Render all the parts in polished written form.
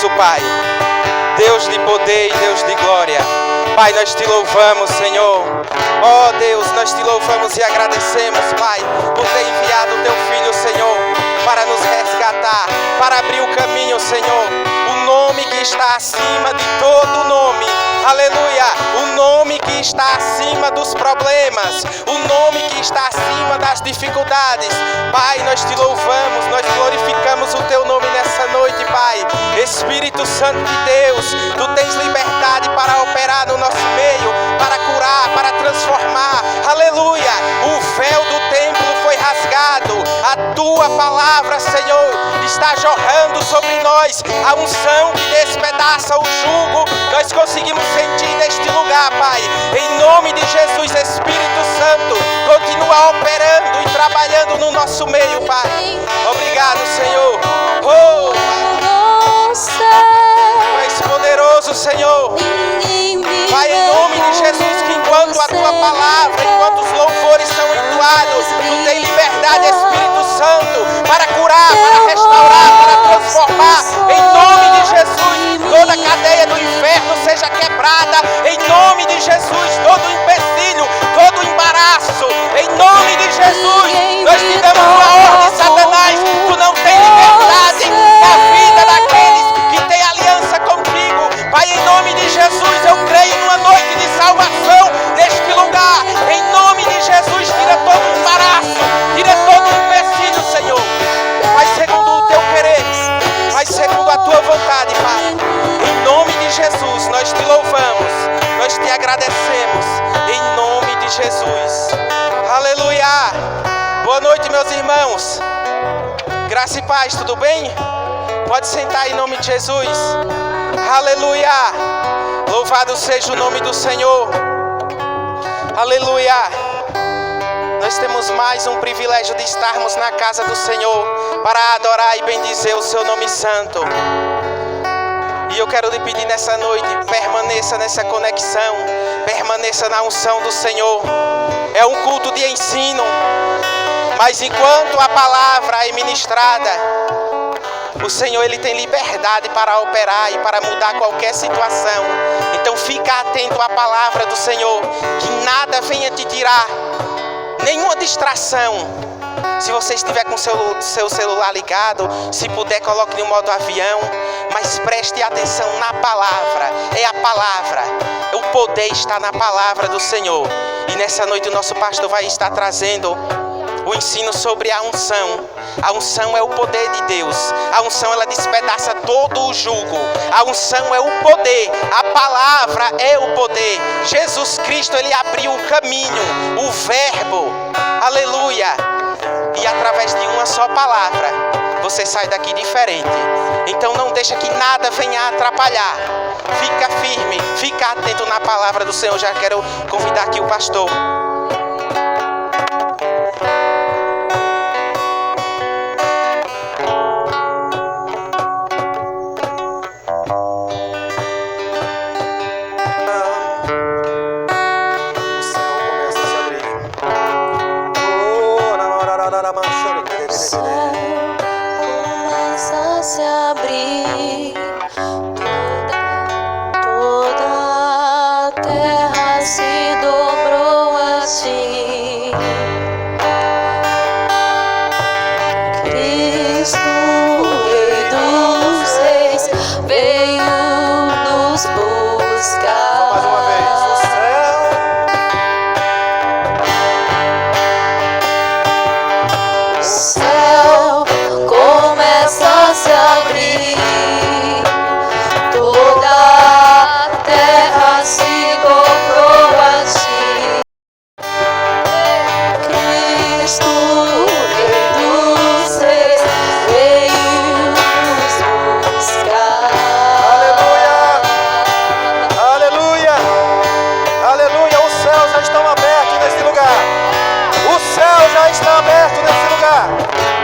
poderoso, Pai. Deus de poder e Deus de glória. Pai, nós te louvamos, Senhor. Ó Deus, nós te louvamos e agradecemos, Pai, por ter enviado o teu Filho, Senhor, para nos resgatar, para abrir o caminho, Senhor. O nome que está acima de todo nome. Aleluia. O nome que está acima dos problemas. O nome que está acima das dificuldades. Pai, nós te louvamos, nós glorificamos o teu nome nessa noite, Pai. Espírito Santo de Deus, tu tens liberdade para operar no nosso meio, para curar, para transformar. Aleluia. O véu do templo foi rasgado. A tua palavra, Senhor, está jorrando sobre nós. A unção que despedaça o jugo, nós conseguimos sentir neste lugar, Pai. Em nome de Jesus, Espírito Santo, continua operando e trabalhando no nosso meio, Pai. Obrigado, Senhor. Oh, Tu és poderoso, Senhor. Pai, em nome de Jesus, que enquanto a tua palavra, enquanto os louvores são entoados, tu tem liberdade, Espírito Santo, para curar, para restaurar, para transformar. Em nome de Jesus, toda a cadeia do inferno seja quebrada. Em nome de Jesus, todo empecilho, todo embaraço. Em nome de Jesus, nós te damos uma ordem, Satanás. Tu não tem liberdade na vida daqueles que têm aliança contigo. Pai, em nome de Jesus, eu creio numa noite de salvação neste lugar. Em nome de Jesus, tira todo o embaraço, tira todo o empecilho, Senhor. Pai, segundo o teu querer, Pai, segundo a tua vontade, Pai. Em nome de Jesus, nós te louvamos, nós te agradecemos. Em nome de Jesus. Aleluia. Boa noite, meus irmãos. Graça e paz, tudo bem? Pode sentar em nome de Jesus. Aleluia. Louvado seja o nome do Senhor. Aleluia. Nós temos mais um privilégio de estarmos na casa do Senhor para adorar e bendizer o seu nome santo. E eu quero lhe pedir nessa noite, permaneça nessa conexão, permaneça na unção do Senhor. É um culto de ensino, mas enquanto a palavra é ministrada, o Senhor, Ele tem liberdade para operar e para mudar qualquer situação. Então fica atento à palavra do Senhor, que nada venha te tirar, nenhuma distração. Se você estiver com seu celular ligado, se puder, coloque no modo avião, mas preste atenção na palavra. É a palavra, o poder está na palavra do Senhor. E nessa noite o nosso pastor vai estar trazendo o ensino sobre a unção. A unção é o poder de Deus. A unção, ela despedaça todo o jugo. A unção é o poder. A palavra é o poder. Jesus Cristo, Ele abriu o caminho, o verbo. Aleluia. E através de uma só palavra, você sai daqui diferente. Então não deixa que nada venha atrapalhar. Fica firme, fica atento na palavra do Senhor. Já quero convidar aqui o pastor.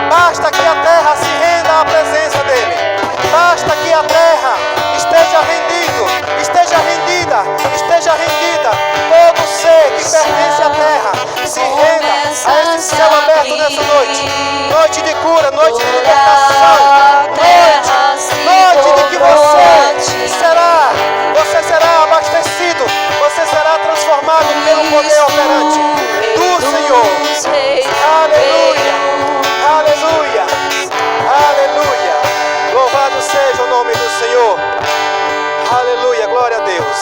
Basta que a terra se renda à presença dele. Basta que a terra esteja rendida. Todo ser que pertence à terra se renda a esse céu aberto nessa noite. Noite de cura, noite de libertação. Noite de que você poder operante do Senhor. Aleluia, aleluia, aleluia. Louvado seja o nome do Senhor. Aleluia, glória a Deus.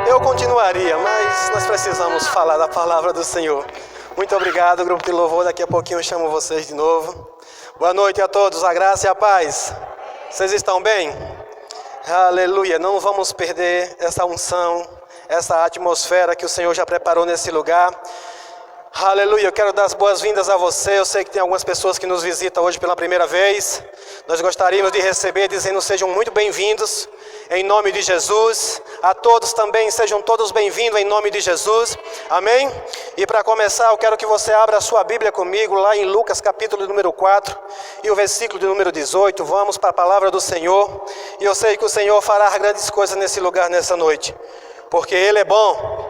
Eu continuaria, mas nós precisamos falar da palavra do Senhor. Muito obrigado, grupo de louvor. Daqui a pouquinho eu chamo vocês de novo. Boa noite a todos, a graça e a paz. Vocês estão bem? Aleluia, não vamos perder essa unção, essa atmosfera que o Senhor já preparou nesse lugar. Aleluia, eu quero dar as boas-vindas a você. Eu sei que tem algumas pessoas que nos visitam hoje pela primeira vez. Nós gostaríamos de receber dizendo sejam muito bem-vindos em nome de Jesus. A todos também sejam todos bem-vindos em nome de Jesus. Amém? E para começar eu quero que você abra a sua Bíblia comigo lá em Lucas capítulo número 4 e o versículo de número 18. Vamos para a palavra do Senhor. E eu sei que o Senhor fará grandes coisas nesse lugar nessa noite, porque Ele é bom.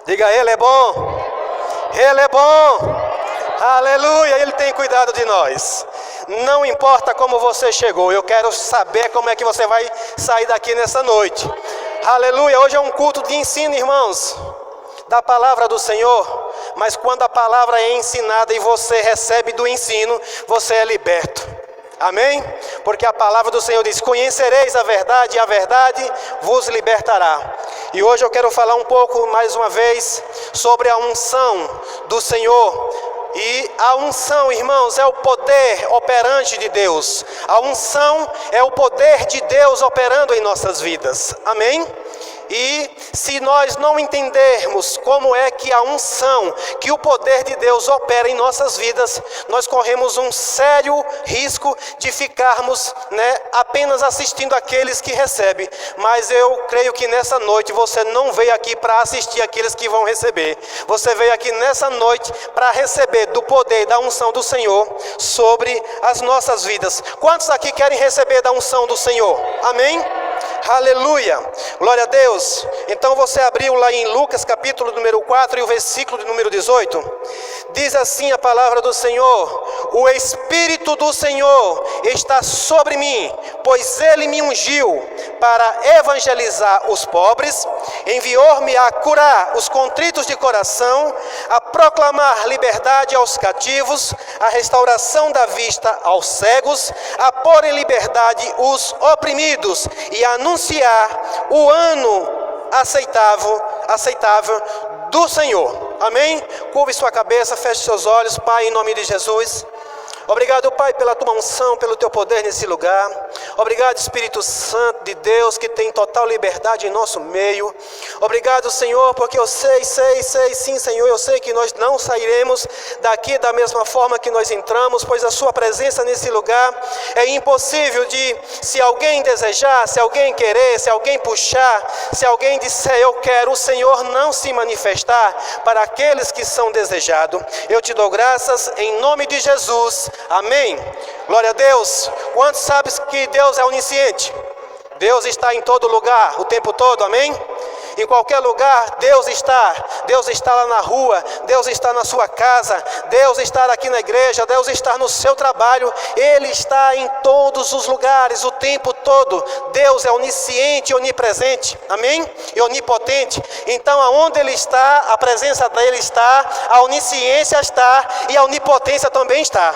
Diga, Ele é bom. Ele é bom, aleluia, Ele tem cuidado de nós. Não importa como você chegou, eu quero saber como é que você vai sair daqui nessa noite. Aleluia, hoje é um culto de ensino, irmãos, da palavra do Senhor. Mas quando a palavra é ensinada e você recebe do ensino, você é liberto. Amém? Porque a palavra do Senhor diz: conhecereis a verdade e a verdade vos libertará. E hoje eu quero falar um pouco, mais uma vez, sobre a unção do Senhor. E a unção, irmãos, é o poder operante de Deus. A unção é o poder de Deus operando em nossas vidas. Amém? E se nós não entendermos como é que a unção, que o poder de Deus opera em nossas vidas, nós corremos um sério risco de ficarmos, apenas assistindo aqueles que recebem. Mas eu creio que nessa noite você não veio aqui para assistir aqueles que vão receber. Você veio aqui nessa noite para receber do poder e da unção do Senhor sobre as nossas vidas. Quantos aqui querem receber da unção do Senhor? Amém? Aleluia, glória a Deus. Então você abriu lá em Lucas capítulo número 4 e o versículo de número 18. Diz assim a palavra do Senhor: o Espírito do Senhor está sobre mim, pois Ele me ungiu para evangelizar os pobres, enviou-me a curar os contritos de coração, a proclamar liberdade aos cativos, a restauração da vista aos cegos, a pôr em liberdade os oprimidos e a anunciar o ano aceitável do Senhor. Amém? Curve sua cabeça, feche seus olhos. Pai, em nome de Jesus, obrigado, Pai, pela tua unção, pelo teu poder nesse lugar. Obrigado, Espírito Santo de Deus, que tem total liberdade em nosso meio. Obrigado, Senhor, porque eu sei, sim, Senhor, eu sei que nós não sairemos daqui da mesma forma que nós entramos, pois a sua presença nesse lugar é impossível de, se alguém desejar, se alguém querer, se alguém puxar, se alguém disser eu quero, o Senhor não se manifestar para aqueles que são desejados. Eu te dou graças em nome de Jesus. Amém. Glória a Deus. Quantos sabem que Deus é onisciente? Deus está em todo lugar, o tempo todo, amém? Em qualquer lugar, Deus está. Deus está lá na rua, Deus está na sua casa, Deus está aqui na igreja, Deus está no seu trabalho. Ele está em todos os lugares, o tempo todo. Deus é onisciente e onipresente, amém? E onipotente. Então, aonde Ele está, a presença dEle está, a onisciência está e a onipotência também está.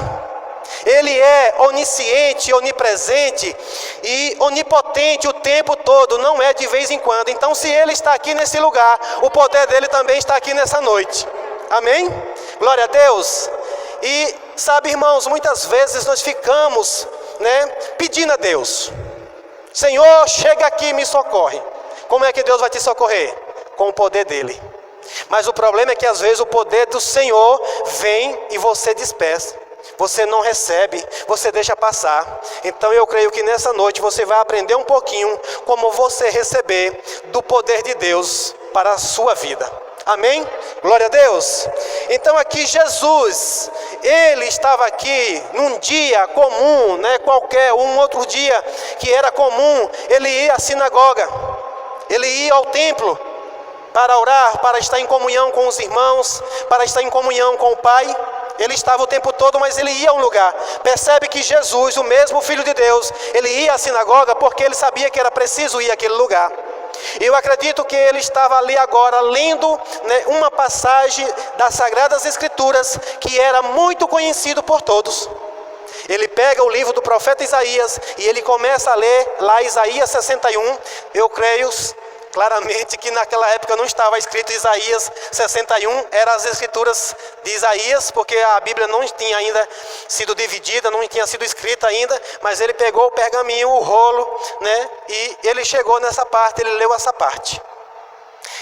Ele é onisciente, onipresente e onipotente o tempo todo, não é de vez em quando. Então, se Ele está aqui nesse lugar, o poder dEle também está aqui nessa noite. Amém? Glória a Deus. E sabe, irmãos, muitas vezes nós ficamos, pedindo a Deus: Senhor, chega aqui e me socorre. Como é que Deus vai te socorrer? Com o poder dEle. Mas o problema é que às vezes o poder do Senhor vem e você dispersa. Você não recebe, você deixa passar. Então eu creio que nessa noite você vai aprender um pouquinho como você receber do poder de Deus para a sua vida. Amém? Glória a Deus. Então aqui Jesus, Ele estava aqui num dia comum, qualquer um outro dia que era comum. Ele ia à sinagoga, Ele ia ao templo para orar, para estar em comunhão com os irmãos, para estar em comunhão com o Pai. Ele estava o tempo todo, mas ele ia a um lugar. Percebe que Jesus, o mesmo Filho de Deus, ele ia à sinagoga porque ele sabia que era preciso ir àquele lugar. Eu acredito que ele estava ali agora lendo, né, uma passagem das Sagradas Escrituras que era muito conhecido por todos. Ele pega o livro do profeta Isaías e ele começa a ler lá Isaías 61. Eu creio claramente que naquela época não estava escrito Isaías 61, eram as escrituras de Isaías, porque a Bíblia não tinha ainda sido dividida, não tinha sido escrita ainda, mas ele pegou o pergaminho, o rolo, né, e ele chegou nessa parte, ele leu essa parte.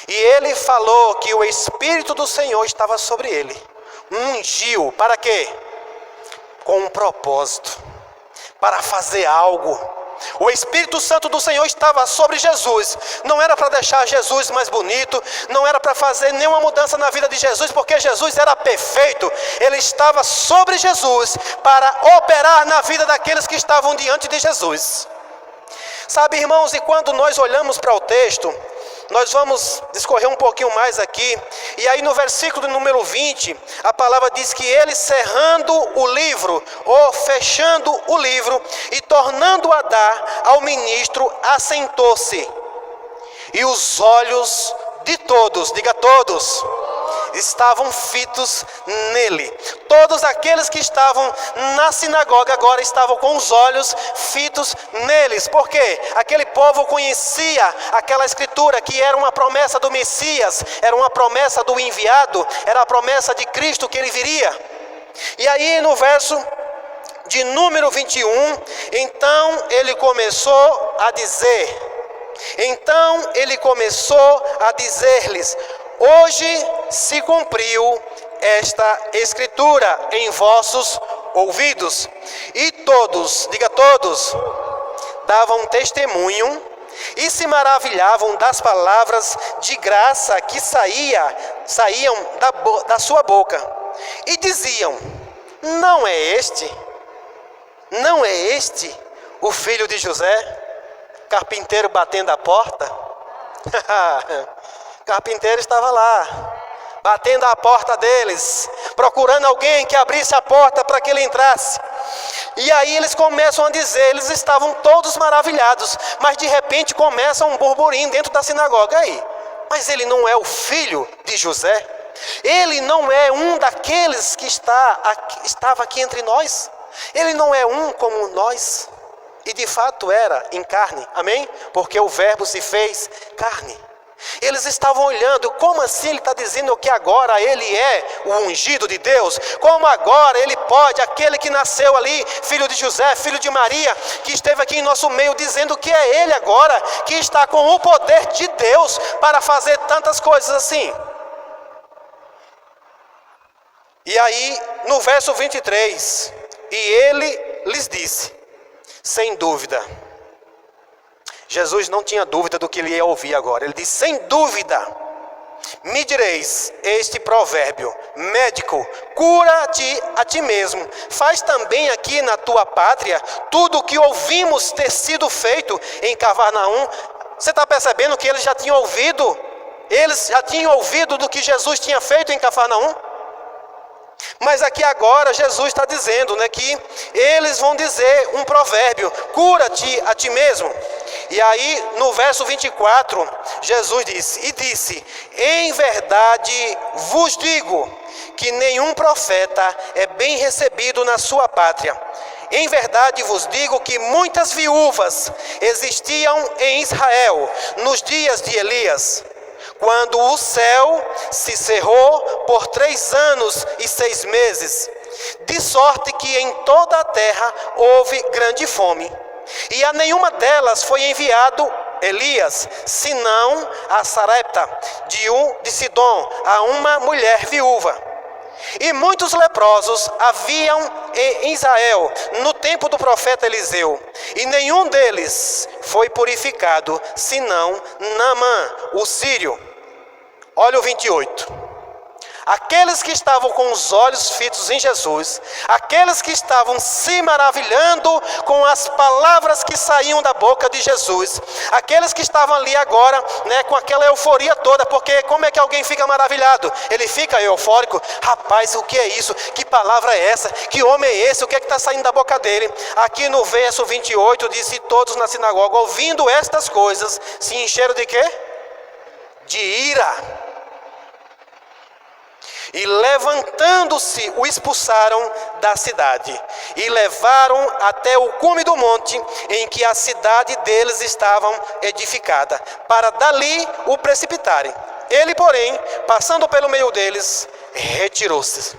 E ele falou que o Espírito do Senhor estava sobre ele, ungiu, para quê? Com um propósito, para fazer algo. O Espírito Santo do Senhor estava sobre Jesus. Não era para deixar Jesus mais bonito, não era para fazer nenhuma mudança na vida de Jesus, porque Jesus era perfeito. Ele estava sobre Jesus para operar na vida daqueles que estavam diante de Jesus. Sabe, irmãos, e quando nós olhamos para o texto, nós vamos discorrer um pouquinho mais aqui. E aí no versículo número 20, a palavra diz que ele, cerrando o livro, ou fechando o livro, e tornando a dar ao ministro, assentou-se. E os olhos de todos, diga todos, estavam fitos nele. Todos aqueles que estavam na sinagoga agora estavam com os olhos fitos neles. Por quê? Aquele povo conhecia aquela escritura que era uma promessa do Messias, era uma promessa do enviado, era a promessa de Cristo que ele viria. E aí no verso de número 21, então ele começou a dizer-lhes: hoje se cumpriu esta escritura em vossos ouvidos. E todos, diga todos, davam testemunho e se maravilhavam das palavras de graça que saíam da sua boca. E diziam: não é este o filho de José, carpinteiro batendo a porta? Carpinteiro estava lá, batendo a porta deles, procurando alguém que abrisse a porta para que ele entrasse. E aí eles começam a dizer, eles estavam todos maravilhados, mas de repente começa um burburinho dentro da sinagoga. Aí, mas ele não é o filho de José? Ele não é um daqueles que estava aqui entre nós? Ele não é um como nós? E de fato era em carne, amém? Porque o verbo se fez carne. Eles estavam olhando, como assim ele está dizendo que agora ele é o ungido de Deus? Como agora ele pode, aquele que nasceu ali, filho de José, filho de Maria, que esteve aqui em nosso meio, dizendo que é ele agora, que está com o poder de Deus para fazer tantas coisas assim? E aí, no verso 23, e ele lhes disse, sem dúvida, Jesus não tinha dúvida do que ele ia ouvir agora. Ele disse, sem dúvida, me direis este provérbio, médico, cura-te a ti mesmo. Faz também aqui na tua pátria tudo o que ouvimos ter sido feito em Cafarnaum. Você está percebendo que eles já tinham ouvido? Eles já tinham ouvido do que Jesus tinha feito em Cafarnaum? Mas aqui agora Jesus está dizendo, né, que eles vão dizer um provérbio, cura-te a ti mesmo. E aí no verso 24, Jesus disse, em verdade vos digo, que nenhum profeta é bem recebido na sua pátria. Em verdade vos digo que muitas viúvas existiam em Israel, nos dias de Elias, quando o céu se cerrou por 3 anos e 6 meses, de sorte que em toda a terra houve grande fome. E a nenhuma delas foi enviado Elias, senão a Sarepta de Sidom, a uma mulher viúva. E muitos leprosos haviam em Israel no tempo do profeta Eliseu, e nenhum deles foi purificado, senão Naamã, o sírio. Olha o 28. Aqueles que estavam com os olhos fitos em Jesus, aqueles que estavam se maravilhando com as palavras que saíam da boca de Jesus, aqueles que estavam ali agora, com aquela euforia toda, porque como é que alguém fica maravilhado? Ele fica eufórico. Rapaz, o que é isso? Que palavra é essa? Que homem é esse? O que é que está saindo da boca dele? Aqui no verso 28 diz: e todos na sinagoga, ouvindo estas coisas, se encheram de quê? De ira. E levantando-se, o expulsaram da cidade e levaram até o cume do monte em que a cidade deles estava edificada, para dali o precipitarem. Ele, porém, passando pelo meio deles, retirou-se.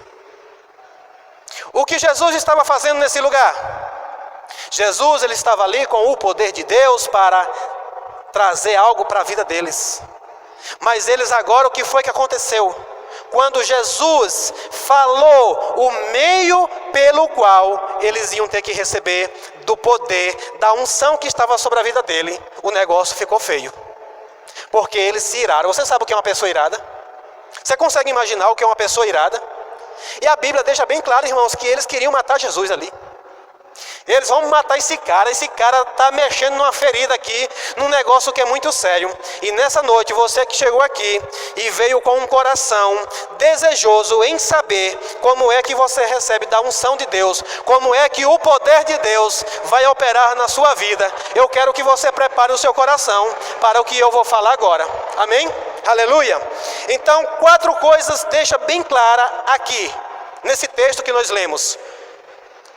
O que Jesus estava fazendo nesse lugar? Jesus, ele estava ali com o poder de Deus para trazer algo para a vida deles. Mas eles agora, o que foi que aconteceu? Quando Jesus falou o meio pelo qual eles iam ter que receber do poder, da unção que estava sobre a vida dele, o negócio ficou feio. Porque eles se iraram. Você sabe o que é uma pessoa irada? Você consegue imaginar o que é uma pessoa irada? E a Bíblia deixa bem claro, irmãos, que eles queriam matar Jesus ali. Eles vão matar esse cara está mexendo numa ferida aqui, num negócio que é muito sério. E nessa noite, você que chegou aqui e veio com um coração desejoso em saber como é que você recebe da unção de Deus, como é que o poder de Deus vai operar na sua vida, eu quero que você prepare o seu coração para o que eu vou falar agora. Amém? Aleluia! Então, 4 coisas deixa bem clara aqui, nesse texto que nós lemos.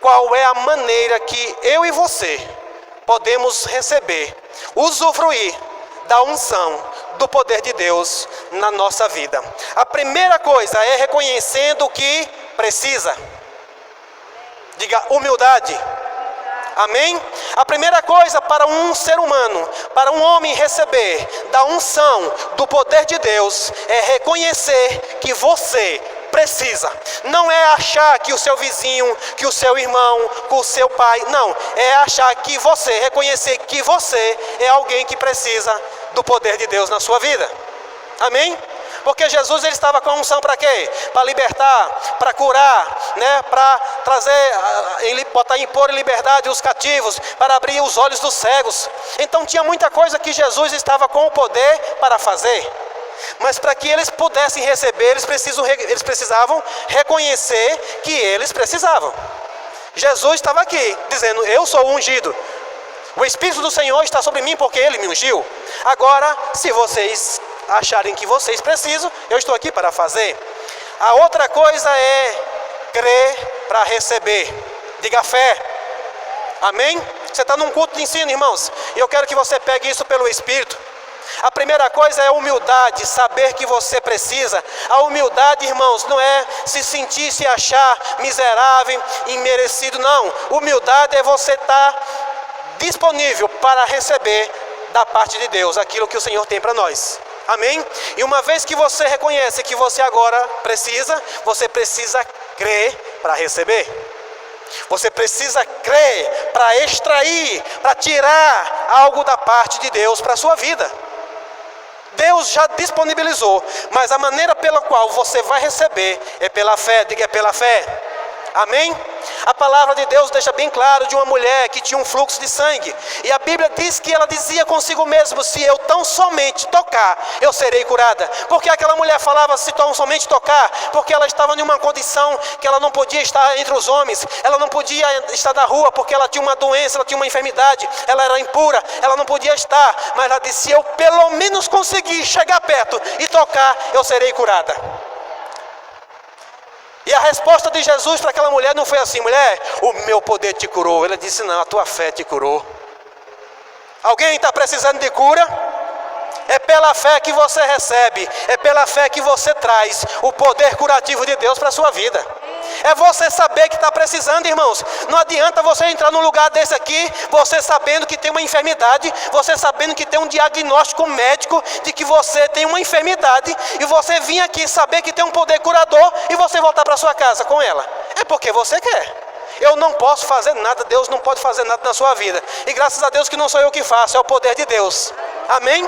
Qual é a maneira que eu e você podemos receber, usufruir da unção, do poder de Deus na nossa vida? A primeira coisa é reconhecendo o que precisa. Diga humildade. Amém? A primeira coisa para um ser humano, para um homem receber da unção, do poder de Deus, é reconhecer que você precisa. Não é achar que o seu vizinho, que o seu irmão, que o seu pai, não. É achar que você, reconhecer que você é alguém que precisa do poder de Deus na sua vida. Amém? Porque Jesus, ele estava com a unção para quê? Para libertar, para curar, para trazer, impor em liberdade os cativos, para abrir os olhos dos cegos. Então tinha muita coisa que Jesus estava com o poder para fazer. Mas para que eles pudessem receber, eles precisavam reconhecer que eles precisavam. Jesus estava aqui, dizendo: eu sou o ungido. O Espírito do Senhor está sobre mim porque Ele me ungiu. Agora, se vocês acharem que vocês precisam, eu estou aqui para fazer. A outra coisa é crer para receber. Diga fé. Amém? Você está num culto de ensino, irmãos, e eu quero que você pegue isso pelo Espírito. A primeira coisa é humildade, saber que você precisa. A humildade, irmãos, não é se sentir, se achar miserável, imerecido, não. Humildade é você estar disponível para receber da parte de Deus aquilo que o Senhor tem para nós. Amém? E uma vez que você reconhece que você agora precisa, você precisa crer para receber. Você precisa crer para extrair, para tirar algo da parte de Deus para a sua vida. Deus já disponibilizou, mas a maneira pela qual você vai receber é pela fé. Diga, é pela fé. Amém? A palavra de Deus deixa bem claro de uma mulher que tinha um fluxo de sangue. E a Bíblia diz que ela dizia consigo mesma: se eu tão somente tocar, eu serei curada. Porque aquela mulher falava se tão somente tocar? Porque ela estava em uma condição que ela não podia estar entre os homens. Ela não podia estar na rua porque ela tinha uma doença, ela tinha uma enfermidade. Ela era impura, ela não podia estar. Mas ela disse: se eu pelo menos conseguir chegar perto e tocar, eu serei curada. E a resposta de Jesus para aquela mulher não foi assim: mulher, o meu poder te curou. Ele disse: não, a tua fé te curou. Alguém está precisando de cura? É pela fé que você recebe, é pela fé que você traz o poder curativo de Deus para a sua vida. É você saber que está precisando, irmãos. Não adianta você entrar num lugar desse aqui, você sabendo que tem uma enfermidade, você sabendo que tem um diagnóstico médico de que você tem uma enfermidade, e você vir aqui saber que tem um poder curador e você voltar para sua casa com ela. É porque você quer. Eu não posso fazer nada, Deus não pode fazer nada na sua vida. E graças a Deus que não sou eu que faço, é o poder de Deus. Amém?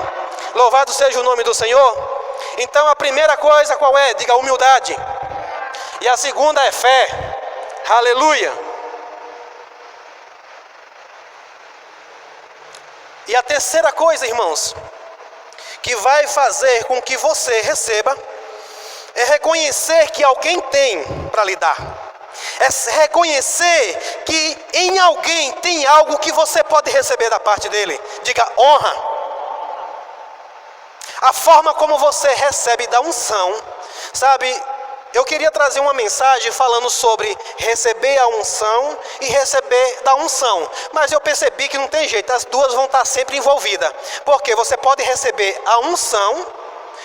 Louvado seja o nome do Senhor. Então a primeira coisa qual é? Diga humildade. E a segunda é fé. Aleluia. E a terceira coisa, irmãos, que vai fazer com que você receba, é reconhecer que alguém tem para lhe dar. É reconhecer que em alguém tem algo que você pode receber da parte dele. Diga honra. A forma como você recebe da unção, sabe? Eu queria trazer uma mensagem falando sobre receber a unção e receber da unção. Mas eu percebi que não tem jeito, as duas vão estar sempre envolvidas. Porque você pode receber a unção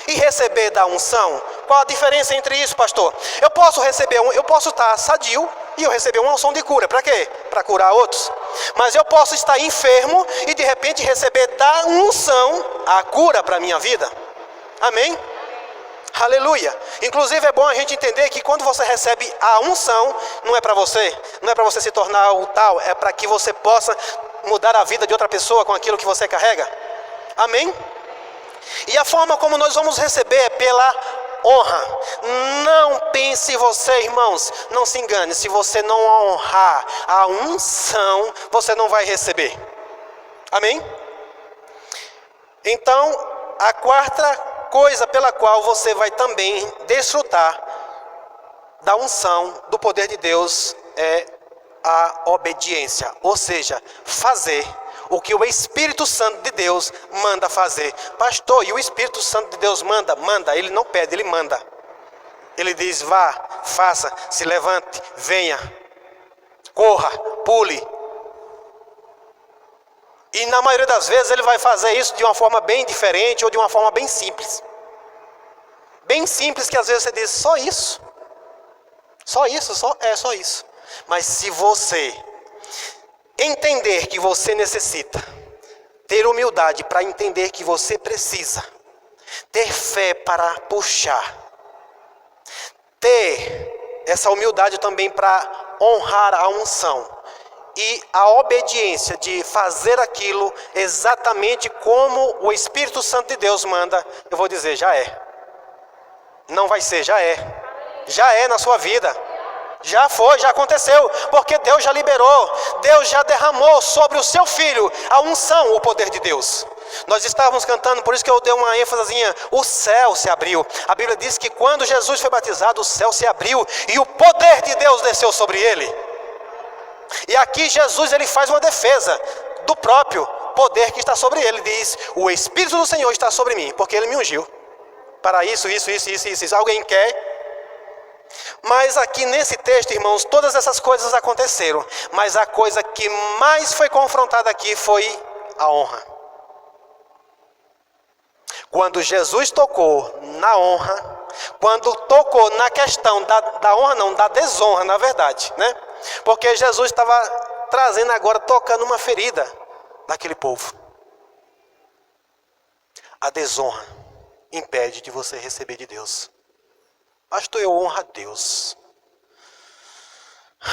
e receber da unção. Qual a diferença entre isso, pastor? Eu posso estar sadio e eu receber uma unção de cura. Para quê? Para curar outros. Mas eu posso estar enfermo e de repente receber da unção a cura para a minha vida. Amém? Aleluia. Inclusive é bom a gente entender que quando você recebe a unção, não é para você se tornar o tal, é para que você possa mudar a vida de outra pessoa com aquilo que você carrega. Amém? E a forma como nós vamos receber é pela honra. Não pense você, irmãos, não se engane, se você não honrar a unção, você não vai receber. Amém? Então, a quarta coisa pela qual você vai também desfrutar da unção do poder de Deus é a obediência, ou seja, fazer o que o Espírito Santo de Deus manda fazer. Pastor, e o Espírito Santo de Deus manda? Manda, ele não pede, ele manda. Ele diz, vá, faça, se levante, venha, corra, pule. E na maioria das vezes ele vai fazer isso de uma forma bem diferente ou de uma forma bem simples. Bem simples que às vezes você diz, só isso. Só isso. Mas se você entender que você necessita, ter humildade para entender que você precisa, ter fé para puxar, ter essa humildade também para honrar a unção e a obediência de fazer aquilo exatamente como o Espírito Santo de Deus manda, eu vou dizer, já é. Não vai ser, já é. Já é na sua vida. Já foi, já aconteceu, porque Deus já liberou, Deus já derramou sobre o seu filho a unção, o poder de Deus. Nós estávamos cantando, por isso que eu dei uma ênfasezinha, o céu se abriu. A Bíblia diz que quando Jesus foi batizado, o céu se abriu e o poder de Deus desceu sobre ele. E aqui Jesus ele faz uma defesa do próprio poder que está sobre ele. Ele diz, o Espírito do Senhor está sobre mim, porque ele me ungiu para isso. Alguém quer? Mas aqui nesse texto, irmãos, todas essas coisas aconteceram. Mas a coisa que mais foi confrontada aqui foi a honra. Quando Jesus tocou na honra, quando tocou na questão da honra, não, da desonra, na verdade, né? Porque Jesus estava trazendo agora, tocando uma ferida daquele povo. A desonra impede de você receber de Deus. Pastor, eu honro a Deus.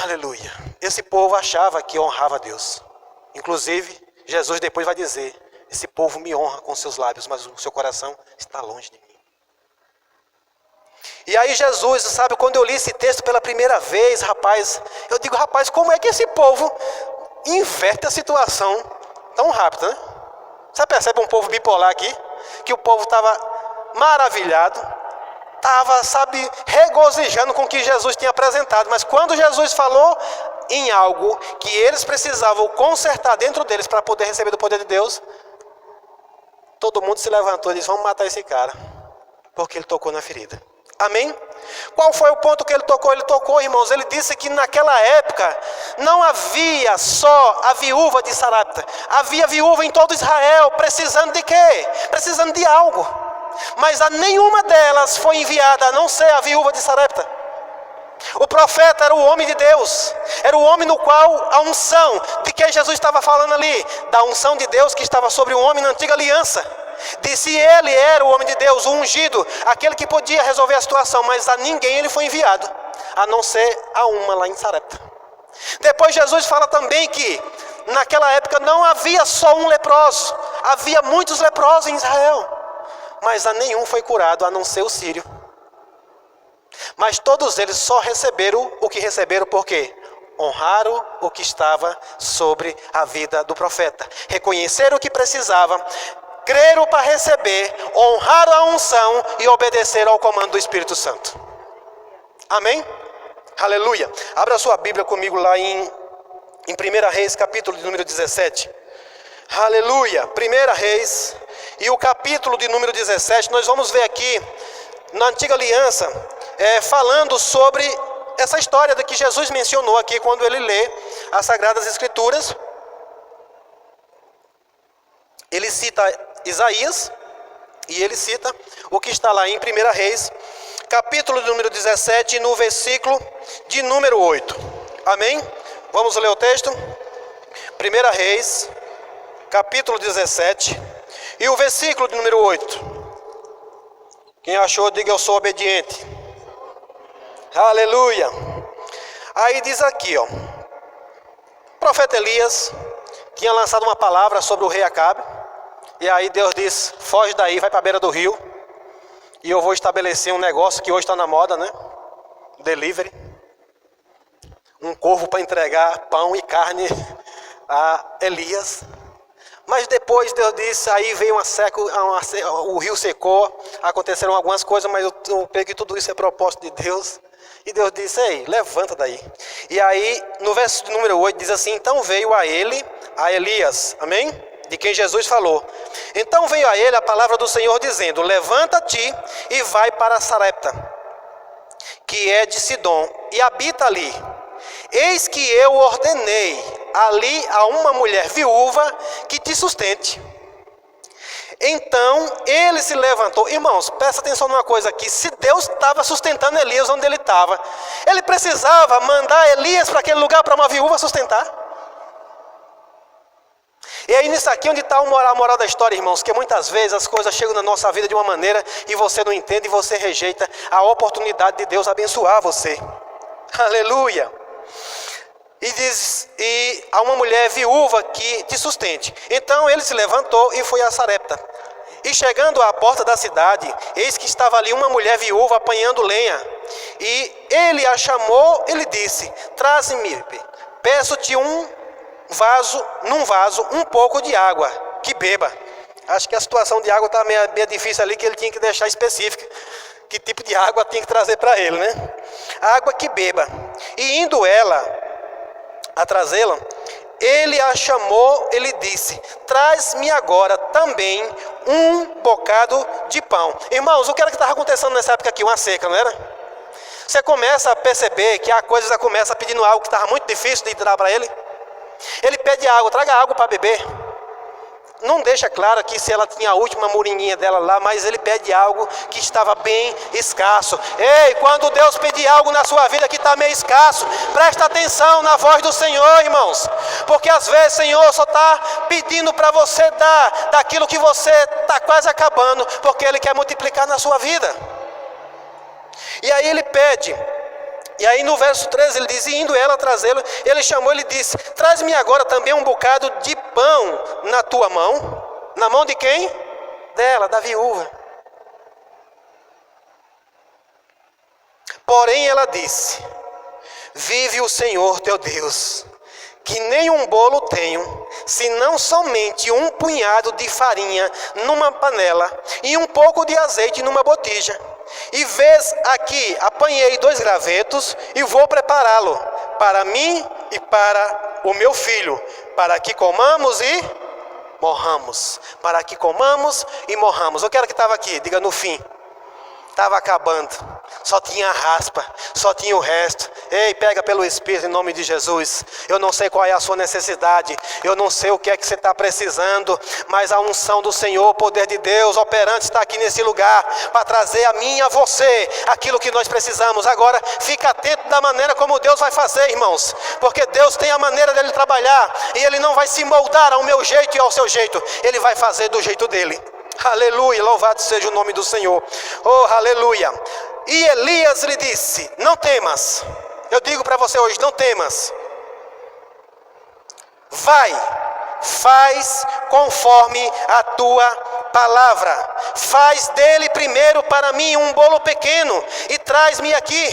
Aleluia. Esse povo achava que honrava a Deus. Inclusive, Jesus depois vai dizer, esse povo me honra com seus lábios, mas o seu coração está longe de mim. E aí Jesus, sabe, quando eu li esse texto pela primeira vez, rapaz, eu digo, rapaz, como é que esse povo inverte a situação tão rápido, né? Você percebe um povo bipolar aqui? Que o povo estava maravilhado, estava, sabe, regozijando com o que Jesus tinha apresentado. Mas quando Jesus falou em algo que eles precisavam consertar dentro deles para poder receber do poder de Deus, todo mundo se levantou e disse, vamos matar esse cara, porque ele tocou na ferida. Amém? Qual foi o ponto que ele tocou? Ele tocou, irmãos, ele disse que naquela época não havia só a viúva de Sarepta, havia viúva em todo Israel, precisando de quê? Precisando de algo. Mas a nenhuma delas foi enviada, a não ser a viúva de Sarepta. O profeta era o homem de Deus, era o homem no qual a unção de que Jesus estava falando ali, da unção de Deus que estava sobre o homem na antiga aliança. Disse ele era o homem de Deus, o ungido, aquele que podia resolver a situação, mas a ninguém ele foi enviado, a não ser a uma lá em Sarepta. Depois Jesus fala também que naquela época não havia só um leproso, havia muitos leprosos em Israel. mas a nenhum foi curado, a não ser o sírio. Mas todos eles só receberam o que receberam por quê? Honraram o que estava sobre a vida do profeta. Reconheceram o que precisava, creram para receber, honraram a unção e obedeceram ao comando do Espírito Santo. Amém? Aleluia. Abra sua Bíblia comigo lá em 1 Reis, capítulo de número 17. Aleluia. 1 Reis e o capítulo de número 17. Nós vamos ver aqui, na Antiga Aliança, falando sobre essa história que Jesus mencionou aqui quando ele lê as Sagradas Escrituras. Ele cita Isaías e ele cita o que está lá em 1 Reis, capítulo de número 17, no versículo de número 8. Amém? Vamos ler o texto? 1 Reis, capítulo 17, e o versículo de número 8. Quem achou, diga: eu sou obediente. Aleluia. Aí diz aqui, ó. O profeta Elias tinha lançado uma palavra sobre o rei Acabe. E aí Deus diz: foge daí, vai para a beira do rio. E eu vou estabelecer um negócio que hoje está na moda, né? Delivery. Um corvo para entregar pão e carne a Elias. Mas depois Deus disse, aí veio uma seca, o rio secou, aconteceram algumas coisas, mas eu peguei tudo isso é propósito de Deus. E Deus disse: ei, levanta daí. E aí, no verso de número 8, diz assim: então veio a ele, a Elias, amém? De quem Jesus falou. Então veio a ele a palavra do Senhor dizendo: levanta-te e vai para Sarepta, que é de Sidom, e habita ali. Eis que eu ordenei ali a uma mulher viúva que te sustente. Então ele se levantou. Irmãos, presta atenção numa coisa aqui. Se Deus estava sustentando Elias onde ele estava, ele precisava mandar Elias para aquele lugar para uma viúva sustentar? E aí nisso aqui onde está a moral da história, irmãos, que muitas vezes as coisas chegam na nossa vida de uma maneira e você não entende e você rejeita a oportunidade de Deus abençoar você. Aleluia. E diz, e a uma mulher viúva que te sustente. Então ele se levantou e foi a Sarepta. E chegando à porta da cidade, eis que estava ali uma mulher viúva apanhando lenha. E ele a chamou, ele disse: traze-me, peço-te num vaso um pouco de água, que beba. Acho que a situação de água está meio difícil ali, que ele tinha que deixar específica que tipo de água tinha que trazer para ele, né? Água que beba. E indo ela a trazê-la, ele a chamou, ele disse: traz-me agora também um bocado de pão. Irmãos, o que era que estava acontecendo nessa época aqui? Uma seca, não era? Você começa a perceber que a coisa já começa pedindo algo que estava muito difícil de dar para ele. Ele pede água, traga água para beber. Não deixa claro aqui se ela tinha a última moringuinha dela lá, mas ele pede algo que estava bem escasso. Ei, quando Deus pedir algo na sua vida que está meio escasso, presta atenção na voz do Senhor, irmãos. Porque às vezes o Senhor só está pedindo para você dar daquilo que você está quase acabando, porque Ele quer multiplicar na sua vida. E aí ele pede. E aí no verso 13 ele diz: e indo ela trazê-lo, ele chamou, ele disse: traz-me agora também um bocado de pão na tua mão. Na mão de quem? Dela, da viúva. Porém ela disse: vive o Senhor teu Deus, que nem um bolo tenho, senão somente um punhado de farinha numa panela e um pouco de azeite numa botija. E vês aqui, apanhei 2 gravetos e vou prepará-lo para mim e para o meu filho, para que comamos e morramos. Para que comamos e morramos. Eu quero que estava aqui, diga no fim. Estava acabando, só tinha a raspa, só tinha o resto. Ei, pega pelo Espírito em nome de Jesus. Eu não sei qual é a sua necessidade, eu não sei o que é que você está precisando, mas a unção do Senhor, o poder de Deus operante está aqui nesse lugar para trazer a mim e a você aquilo que nós precisamos. Agora, fica atento da maneira como Deus vai fazer, irmãos, porque Deus tem a maneira dele trabalhar e Ele não vai se moldar ao meu jeito e ao seu jeito, Ele vai fazer do jeito dele. Aleluia, louvado seja o nome do Senhor. Oh, aleluia. E Elias lhe disse: não temas. Eu digo para você hoje, não temas. Vai, faz conforme a tua palavra. Faz dele primeiro para mim um bolo pequeno e traz-me aqui.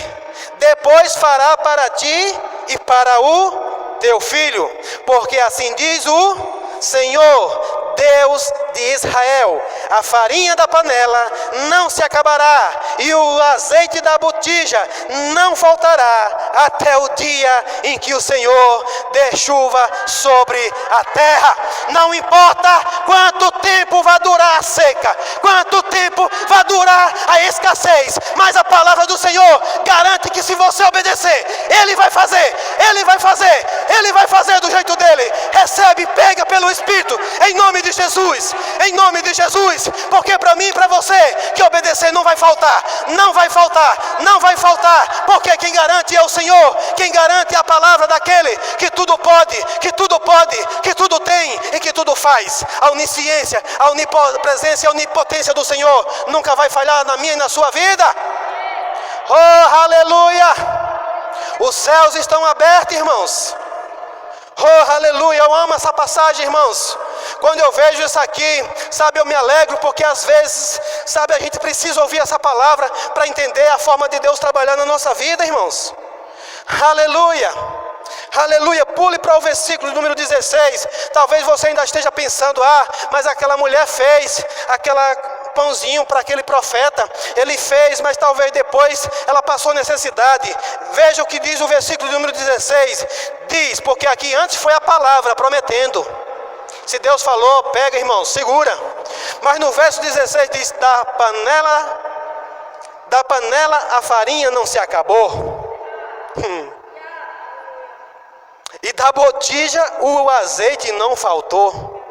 Depois fará para ti e para o teu filho, porque assim diz o Senhor, Deus de Israel: a farinha da panela não se acabará e o azeite da botija não faltará até o dia em que o Senhor dê chuva sobre a terra. Não importa quanto tempo vai durar a seca, quanto tempo vai durar a escassez, mas a palavra do Senhor garante que se você obedecer, Ele vai fazer, Ele vai fazer, Ele vai fazer do jeito dele. Recebe, pega pelo Espírito, em nome de Jesus, em nome de Jesus, porque para mim e para você que obedecer não vai faltar, não vai faltar, não vai faltar, porque quem garante é o Senhor, quem garante é a palavra daquele que tudo pode, que tudo pode, que tudo tem e que tudo faz. A onisciência, a onipresença e a onipotência do Senhor nunca vai falhar na minha e na sua vida. Oh, aleluia! Os céus estão abertos, irmãos. Oh, aleluia, eu amo essa passagem, irmãos. Quando eu vejo isso aqui, sabe, eu me alegro, porque às vezes, sabe, a gente precisa ouvir essa palavra para entender a forma de Deus trabalhar na nossa vida, irmãos. Aleluia, aleluia. Pule para o versículo número 16. Talvez você ainda esteja pensando: mas aquela mulher fez aquela pãozinho para aquele profeta, ele fez, mas talvez depois ela passou necessidade. Veja o que diz o versículo número 16. Diz, porque aqui antes foi a palavra prometendo. Se Deus falou, pega, irmão, segura. Mas no verso 16 diz: da panela a farinha não se acabou, e da botija o azeite não faltou,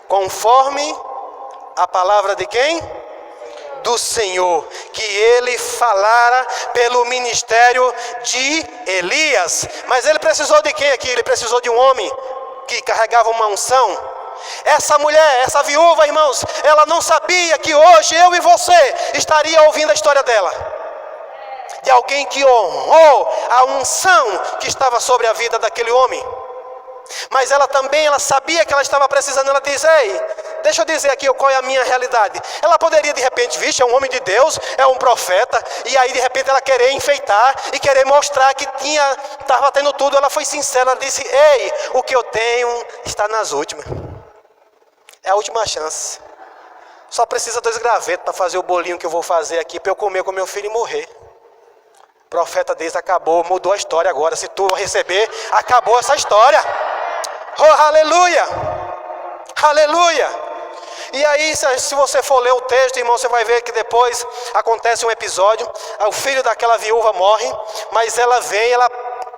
conforme a palavra de quem? Do Senhor, que ele falara pelo ministério de Elias. Mas ele precisou de quem aqui? Ele precisou de um homem que carregava uma unção. Essa mulher, essa viúva, irmãos, ela não sabia que hoje eu e você estaria ouvindo a história dela, de alguém que honrou a unção que estava sobre a vida daquele homem. Mas ela também, ela sabia que ela estava precisando. Ela diz: ei, deixa eu dizer aqui qual é a minha realidade. Ela poderia de repente, vixe, é um homem de Deus, é um profeta, e aí de repente ela querer enfeitar e querer mostrar que estava tendo tudo. Ela foi sincera, ela disse: ei, o que eu tenho está nas últimas, é a última chance. Só precisa 2 gravetos para fazer o bolinho que eu vou fazer aqui, para eu comer com meu filho e morrer. O profeta diz: acabou, mudou a história agora. Se tu receber, acabou essa história. Oh, aleluia, aleluia. E aí, se você for ler o texto, irmão, você vai ver que depois acontece um episódio. O filho daquela viúva morre, mas ela vem, ela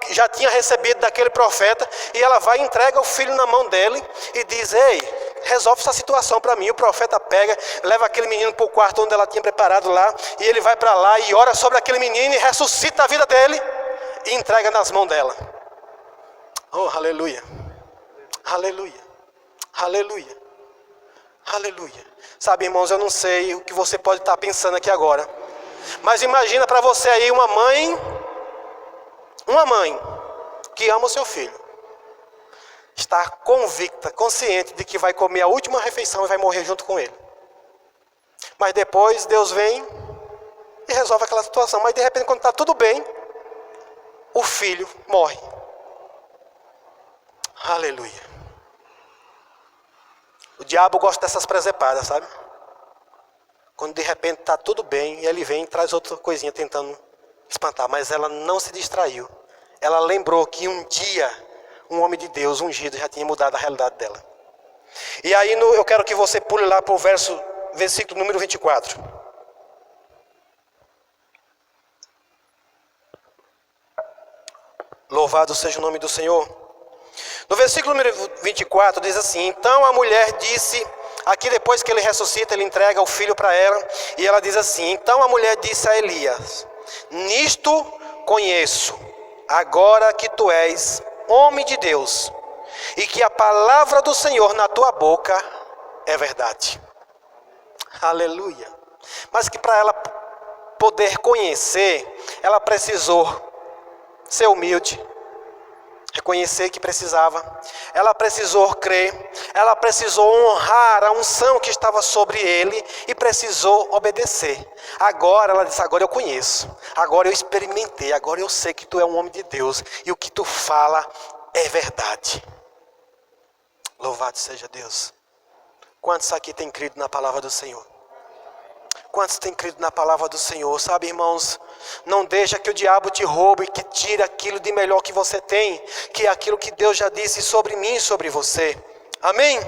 já tinha recebido daquele profeta, e ela vai e entrega o filho na mão dele e diz: ei, resolve essa situação para mim. O profeta pega, leva aquele menino para o quarto onde ela tinha preparado lá, e ele vai para lá e ora sobre aquele menino e ressuscita a vida dele e entrega nas mãos dela. Oh, aleluia, aleluia, aleluia, aleluia. Sabe, irmãos, eu não sei o que você pode estar pensando aqui agora, mas imagina para você aí uma mãe que ama o seu filho, está convicta, consciente de que vai comer a última refeição e vai morrer junto com ele. Mas depois Deus vem e resolve aquela situação. Mas de repente, quando está tudo bem, o filho morre. Aleluia. O diabo gosta dessas presepadas, sabe? Quando de repente está tudo bem, ele vem e traz outra coisinha tentando espantar. Mas ela não se distraiu. Ela lembrou que um dia um homem de Deus ungido já tinha mudado a realidade dela. E aí eu quero que você pule lá para o versículo número 24. Louvado seja o nome do Senhor. No versículo número 24 diz assim: então a mulher disse, aqui depois que ele ressuscita, ele entrega o filho para ela, e ela diz assim: então a mulher disse a Elias: nisto conheço, agora que tu és homem de Deus, e que a palavra do Senhor na tua boca é verdade. Aleluia. Mas que para ela poder conhecer, ela precisou ser humilde, reconhecer que precisava, ela precisou crer, ela precisou honrar a unção que estava sobre ele e precisou obedecer. Agora ela disse: agora eu conheço, agora eu experimentei, agora eu sei que tu é um homem de Deus e o que tu fala é verdade. Louvado seja Deus. Quantos aqui têm crido na palavra do Senhor? Quantos têm crido na palavra do Senhor? Sabe, irmãos, não deixa que o diabo te roube e que tire aquilo de melhor que você tem, que é aquilo que Deus já disse sobre mim e sobre você. Amém?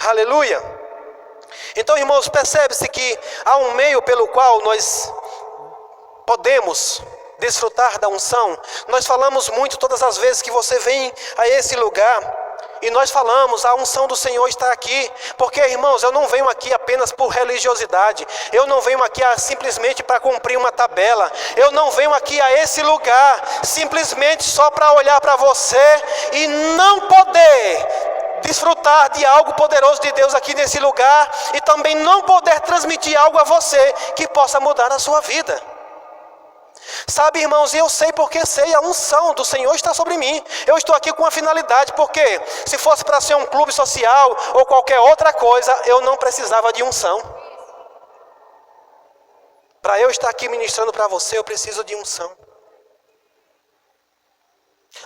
Aleluia. Então, irmãos, percebe-se que há um meio pelo qual nós podemos desfrutar da unção. Nós falamos muito todas as vezes que você vem a esse lugar. E nós falamos, a unção do Senhor está aqui. Porque, irmãos, eu não venho aqui apenas por religiosidade. Eu não venho aqui simplesmente para cumprir uma tabela. Eu não venho aqui a esse lugar simplesmente só para olhar para você e não poder desfrutar de algo poderoso de Deus aqui nesse lugar. E também não poder transmitir algo a você que possa mudar a sua vida. Sabe, irmãos, eu sei porque sei, a unção do Senhor está sobre mim. Eu estou aqui com uma finalidade, porque se fosse para ser um clube social ou qualquer outra coisa, eu não precisava de unção. Para eu estar aqui ministrando para você, eu preciso de unção.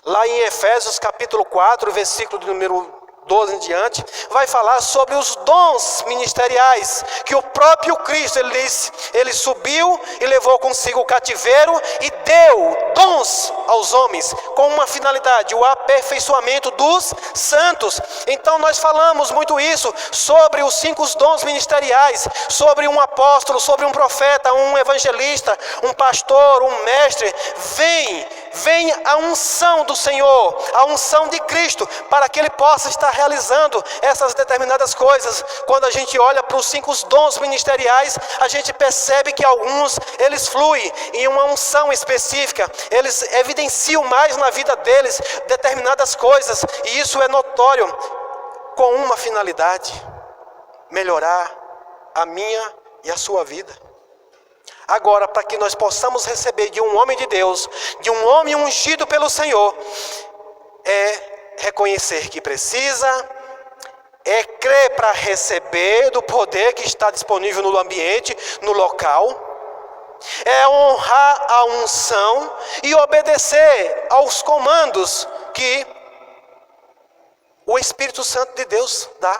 Lá em Efésios capítulo 4, versículo de número 12 em diante, vai falar sobre os dons ministeriais, que o próprio Cristo, ele diz, ele subiu e levou consigo o cativeiro e deu dons aos homens, com uma finalidade, o aperfeiçoamento dos santos. Então nós falamos muito isso, sobre os 5 dons ministeriais, sobre um apóstolo, sobre um profeta, um evangelista, um pastor, um mestre. Vem a unção do Senhor, a unção de Cristo, para que Ele possa estar realizando essas determinadas coisas. Quando a gente olha para os 5 dons ministeriais, a gente percebe que alguns, eles fluem em uma unção específica, eles evidenciam mais na vida deles determinadas coisas, e isso é notório, com uma finalidade: melhorar a minha e a sua vida. Agora, para que nós possamos receber de um homem de Deus, de um homem ungido pelo Senhor, é reconhecer que precisa, é crer para receber do poder que está disponível no ambiente, no local, é honrar a unção e obedecer aos comandos que o Espírito Santo de Deus dá.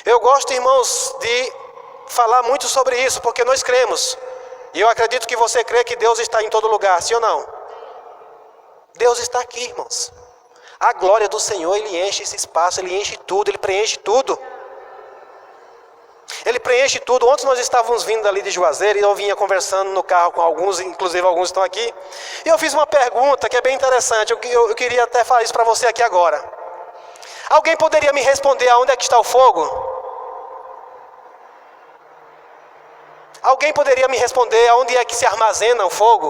Eu gosto, irmãos, de falar muito sobre isso, porque nós cremos, e eu acredito que você crê que Deus está em todo lugar, sim ou não? Deus está aqui, irmãos. A glória do Senhor, Ele enche esse espaço, Ele enche tudo, Ele preenche tudo. Ele preenche tudo. Ontem nós estávamos vindo ali de Juazeiro e eu vinha conversando no carro com alguns, inclusive alguns estão aqui, e eu fiz uma pergunta que é bem interessante, eu queria até falar isso para você aqui agora. Alguém poderia me responder aonde é que está o fogo? Alguém poderia me responder aonde é que se armazena o fogo?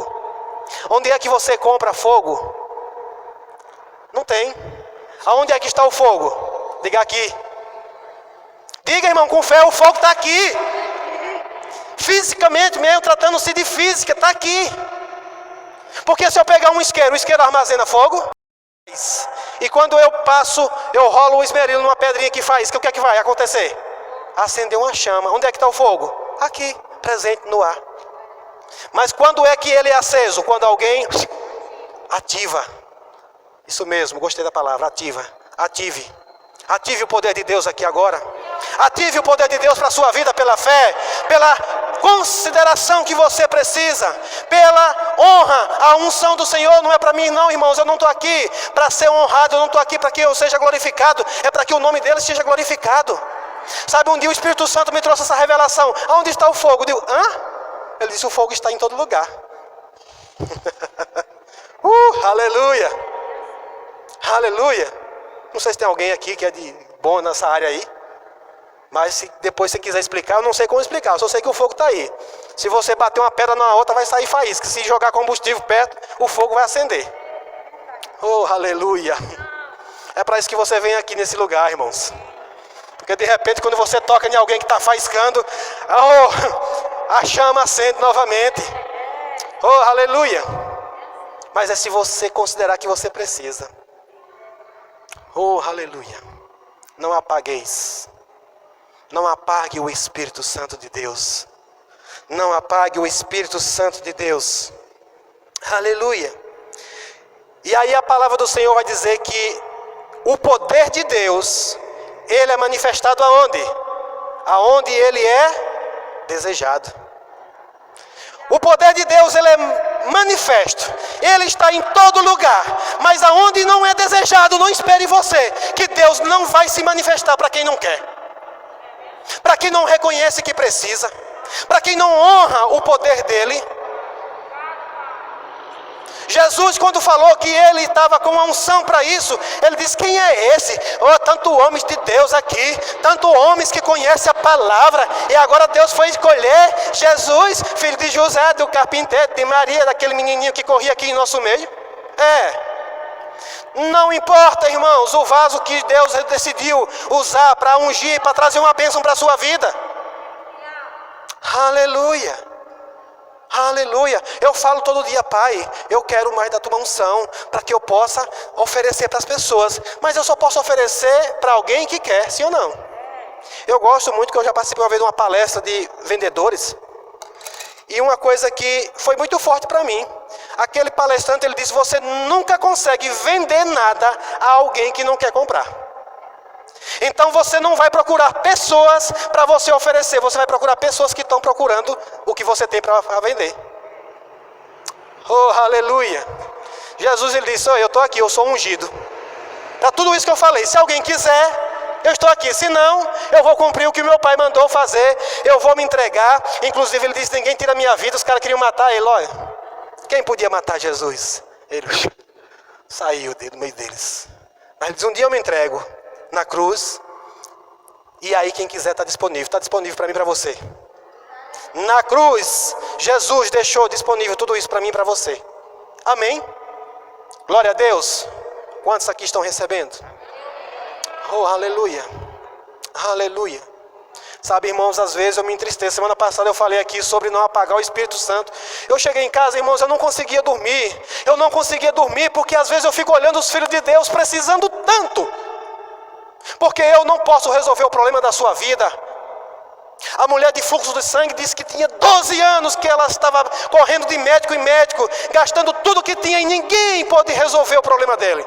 Onde é que você compra fogo? Não tem. Aonde é que está o fogo? Diga aqui. Diga, irmão, com fé, o fogo está aqui. Fisicamente mesmo, tratando-se de física, está aqui. Porque se eu pegar um isqueiro, o isqueiro armazena fogo? E quando eu rolo o esmerilo numa pedrinha que faz, o que é que vai acontecer? Acender uma chama. Onde é que está o fogo? Aqui, presente no ar. Mas quando é que ele é aceso? Quando alguém ativa. Isso mesmo, gostei da palavra, ativa. Ative o poder de Deus aqui agora. Ative o poder de Deus para a sua vida pela fé, pela consideração que você precisa, pela honra. A unção do Senhor não é para mim não, irmãos. Eu não estou aqui para ser honrado, eu não estou aqui para que eu seja glorificado, é para que o nome dele seja glorificado. Sabe, um dia o Espírito Santo me trouxe essa revelação. Aonde está o fogo? Eu digo, Ele disse, o fogo está em todo lugar. Aleluia. Aleluia. Não sei se tem alguém aqui que é de bom nessa área aí, mas se depois você quiser explicar, eu não sei como explicar, eu só sei que o fogo está aí. Se você bater uma pedra na outra, vai sair faísca. Se jogar combustível perto, o fogo vai acender. Aleluia. É para isso que você vem aqui nesse lugar, irmãos. Porque de repente, quando você toca em alguém que está faiscando, a chama acende novamente. Aleluia. mas é se você considerar que você precisa. Oh, aleluia. Não apagueis. Não apague o Espírito Santo de Deus. Não apague o Espírito Santo de Deus. Aleluia. E aí a palavra do Senhor vai dizer que o poder de Deus, ele é manifestado aonde? Aonde ele é desejado. O poder de Deus, ele é manifesto. Ele está em todo lugar. Mas aonde não é desejado, não espere você, que Deus não vai se manifestar para quem não quer. Para quem não reconhece que precisa. Para quem não honra o poder dele. Jesus, quando falou que ele estava com a unção para isso, ele disse: quem é esse? Oh, tanto homens de Deus aqui, tanto homens que conhecem a palavra, e agora Deus foi escolher Jesus, filho de José, do carpinteiro, de Maria, daquele menininho que corria aqui em nosso meio. Não importa, irmãos, o vaso que Deus decidiu usar para ungir, para trazer uma bênção para a sua vida. Aleluia. Aleluia. Eu falo todo dia: Pai, eu quero mais da tua unção, para que eu possa oferecer para as pessoas. Mas eu só posso oferecer para alguém que quer, sim ou não? Eu gosto muito, que eu já participei uma vez de uma palestra de vendedores. E uma coisa que foi muito forte para mim. Aquele palestrante, ele disse: você nunca consegue vender nada a alguém que não quer comprar. Então você não vai procurar pessoas para você oferecer, você vai procurar pessoas que estão procurando o que você tem para vender. Oh, aleluia. Jesus, ele disse: eu estou aqui, eu sou ungido. Para tudo isso que eu falei, se alguém quiser, eu estou aqui. Se não, eu vou cumprir o que meu pai mandou fazer, eu vou me entregar. Inclusive ele disse: ninguém tira a minha vida. Os caras queriam matar ele. Olha, quem podia matar Jesus? Ele saiu do meio deles. Mas ele disse: um dia eu me entrego na cruz, e aí quem quiser está disponível para mim e para você. Na cruz, Jesus deixou disponível tudo isso para mim e para você. Amém? Glória a Deus. Quantos aqui estão recebendo? Oh, aleluia. Aleluia. Sabe, irmãos, às vezes eu me entristeço. Semana passada eu falei aqui sobre não apagar o Espírito Santo. Eu cheguei em casa, irmãos, eu não conseguia dormir. Eu não conseguia dormir porque às vezes eu fico olhando os filhos de Deus precisando tanto. Porque eu não posso resolver o problema da sua vida. A mulher de fluxo de sangue disse que tinha 12 anos que ela estava correndo de médico em médico, gastando tudo que tinha, e ninguém pôde resolver o problema dele.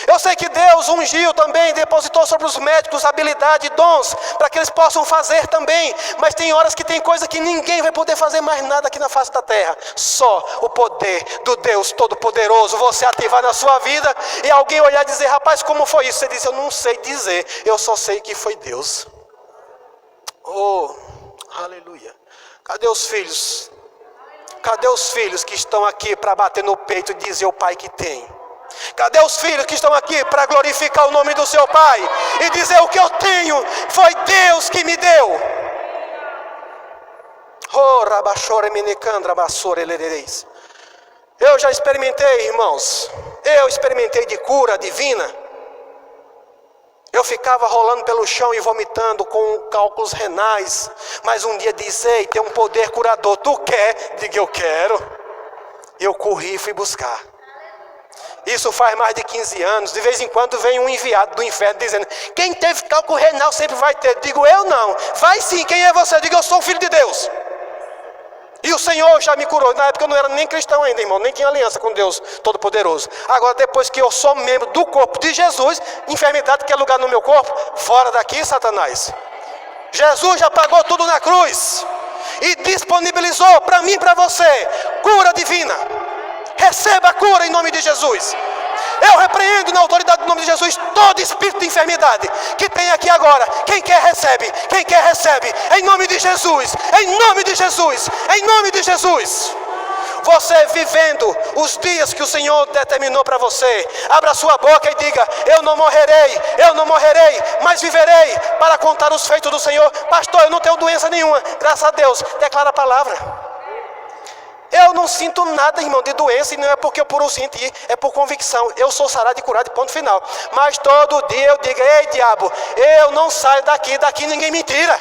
Eu sei que Deus ungiu também, depositou sobre os médicos habilidade e dons, para que eles possam fazer também. Mas tem horas que tem coisa que ninguém vai poder fazer mais nada aqui na face da terra. Só o poder do Deus Todo-Poderoso você ativar na sua vida, e alguém olhar e dizer: rapaz, como foi isso? Você diz: eu não sei dizer, eu só sei que foi Deus. Oh, aleluia. Cadê os filhos? Cadê os filhos que estão aqui para bater no peito e dizer o Pai que tem? Cadê os filhos que estão aqui para glorificar o nome do seu Pai e dizer: o que eu tenho foi Deus que me deu? Eu já experimentei, irmãos. Eu experimentei de cura divina. Eu ficava rolando pelo chão e vomitando com cálculos renais. Mas um dia disse: ei, tem um poder curador. Tu quer? Diga: eu quero. Eu corri e fui buscar. Isso faz mais de 15 anos. De vez em quando vem um enviado do inferno dizendo: quem teve cálculo renal sempre vai ter. Digo: eu não. Vai sim. Quem é você? Digo: eu sou o filho de Deus. E o Senhor já me curou. Na época eu não era nem cristão ainda, irmão. Nem tinha aliança com Deus Todo-Poderoso. Agora, depois que eu sou membro do corpo de Jesus, enfermidade quer lugar no meu corpo? Fora daqui, Satanás. Jesus já pagou tudo na cruz e disponibilizou para mim e para você cura divina. Receba a cura em nome de Jesus. Eu repreendo na autoridade do nome de Jesus todo espírito de enfermidade que tem aqui agora. Quem quer recebe, quem quer recebe, em nome de Jesus, em nome de Jesus, em nome de Jesus. Você vivendo os dias que o Senhor determinou para você, abra sua boca e diga: eu não morrerei, mas viverei para contar os feitos do Senhor. Pastor, eu não tenho doença nenhuma, graças a Deus. Declara a palavra. Eu não sinto nada, irmão, de doença, e não é porque eu por sentir, é por convicção. Eu sou sarado e curado, ponto final. Mas todo dia eu digo: ei, diabo, eu não saio daqui ninguém me tira.